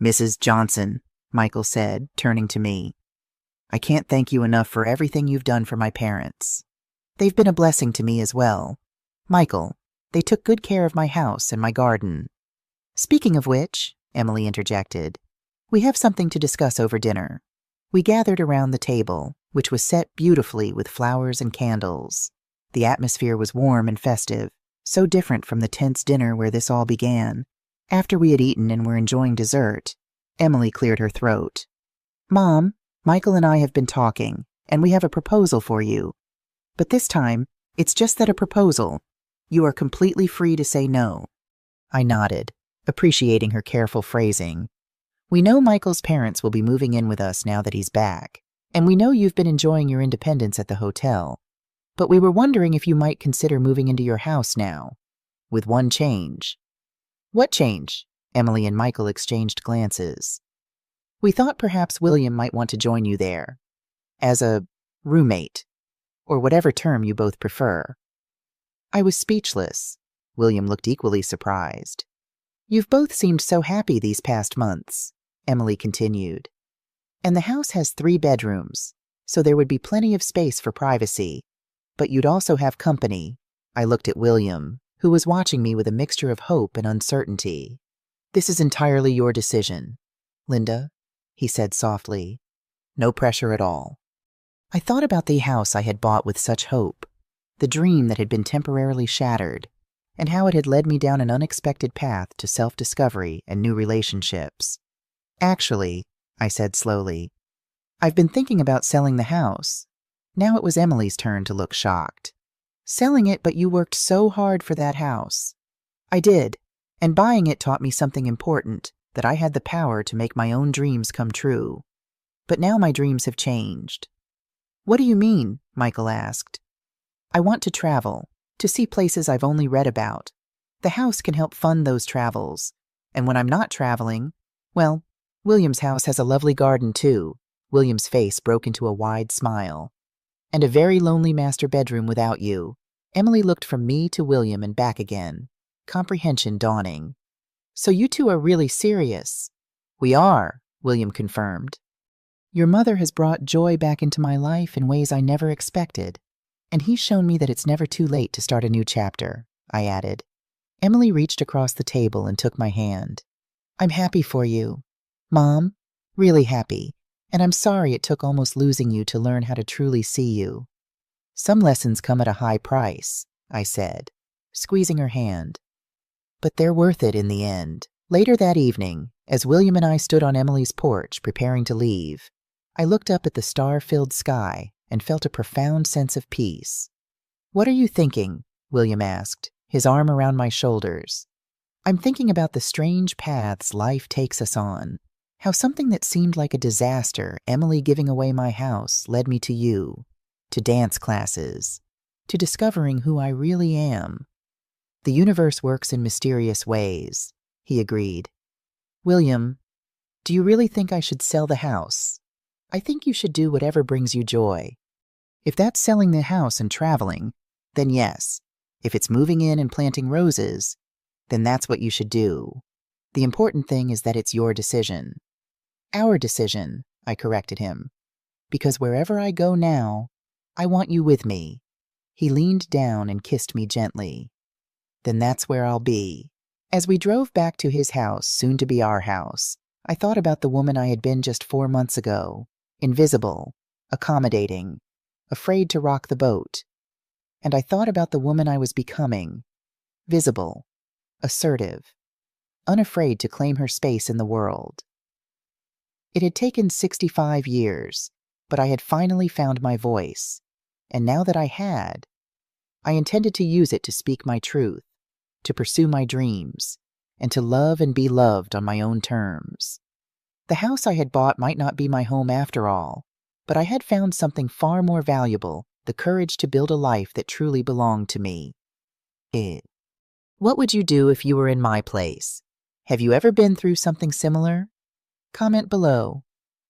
"Mrs. Johnson," Michael said, turning to me, "I can't thank you enough for everything you've done for my parents. They've been a blessing to me as well. Michael, they took good care of my house and my garden." "Speaking of which," Emily interjected, "we have something to discuss over dinner." We gathered around the table, which was set beautifully with flowers and candles. The atmosphere was warm and festive, so different from the tense dinner where this all began. After we had eaten and were enjoying dessert, Emily cleared her throat. "Mom, Michael and I have been talking, and we have a proposal for you. But this time, it's just that a proposal. You are completely free to say no." I nodded, appreciating her careful phrasing. "We know Michael's parents will be moving in with us now that he's back, and we know you've been enjoying your independence at the hotel. But we were wondering if you might consider moving into your house now, with one change." "What change?" Emily and Michael exchanged glances. "We thought perhaps William might want to join you there, as a roommate, or whatever term you both prefer." I was speechless. William looked equally surprised. "You've both seemed so happy these past months," Emily continued. "And the house has 3 bedrooms, so there would be plenty of space for privacy. But you'd also have company." I looked at William, who was watching me with a mixture of hope and uncertainty. "This is entirely your decision, Linda," he said softly. "No pressure at all." I thought about the house I had bought with such hope, the dream that had been temporarily shattered, and how it had led me down an unexpected path to self-discovery and new relationships. "Actually," I said slowly, "I've been thinking about selling the house." Now it was Emily's turn to look shocked. "Selling it, but you worked so hard for that house." "I did, and buying it taught me something important, that I had the power to make my own dreams come true. But now my dreams have changed." "What do you mean?" Michael asked. "I want to travel, to see places I've only read about. The house can help fund those travels. And when I'm not traveling, well, William's house has a lovely garden too." William's face broke into a wide smile. "And a very lonely master bedroom without you." Emily looked from me to William and back again, comprehension dawning. "So you two are really serious?" "We are," William confirmed. "Your mother has brought joy back into my life in ways I never expected. And he's shown me that it's never too late to start a new chapter," I added. Emily reached across the table and took my hand. "I'm happy for you, Mom, really happy. And I'm sorry it took almost losing you to learn how to truly see you." "Some lessons come at a high price," I said, squeezing her hand. "But they're worth it in the end." Later that evening, as William and I stood on Emily's porch preparing to leave, I looked up at the star-filled sky and felt a profound sense of peace. "What are you thinking?" William asked, his arm around my shoulders. "I'm thinking about the strange paths life takes us on. How something that seemed like a disaster, Emily giving away my house, led me to you, to dance classes, to discovering who I really am. The universe works in mysterious ways," he agreed. "William, do you really think I should sell the house?" "I think you should do whatever brings you joy. If that's selling the house and traveling, then yes. If it's moving in and planting roses, then that's what you should do. The important thing is that it's your decision." "Our decision," I corrected him. "Because wherever I go now, I want you with me." He leaned down and kissed me gently. "Then that's where I'll be." As we drove back to his house, soon to be our house, I thought about the woman I had been just 4 months ago, invisible, accommodating, afraid to rock the boat. And I thought about the woman I was becoming, visible, assertive, unafraid to claim her space in the world. It had taken 65 years, but I had finally found my voice, and now that I had, I intended to use it to speak my truth, to pursue my dreams, and to love and be loved on my own terms. The house I had bought might not be my home after all, but I had found something far more valuable, the courage to build a life that truly belonged to me. What would you do if you were in my place? Have you ever been through something similar? Comment below.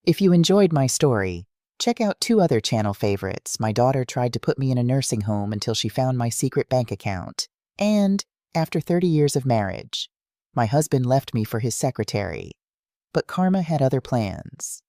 If you enjoyed my story, check out 2 other channel favorites. My daughter tried to put me in a nursing home until she found my secret bank account. And, after 30 years of marriage, my husband left me for his secretary. But karma had other plans.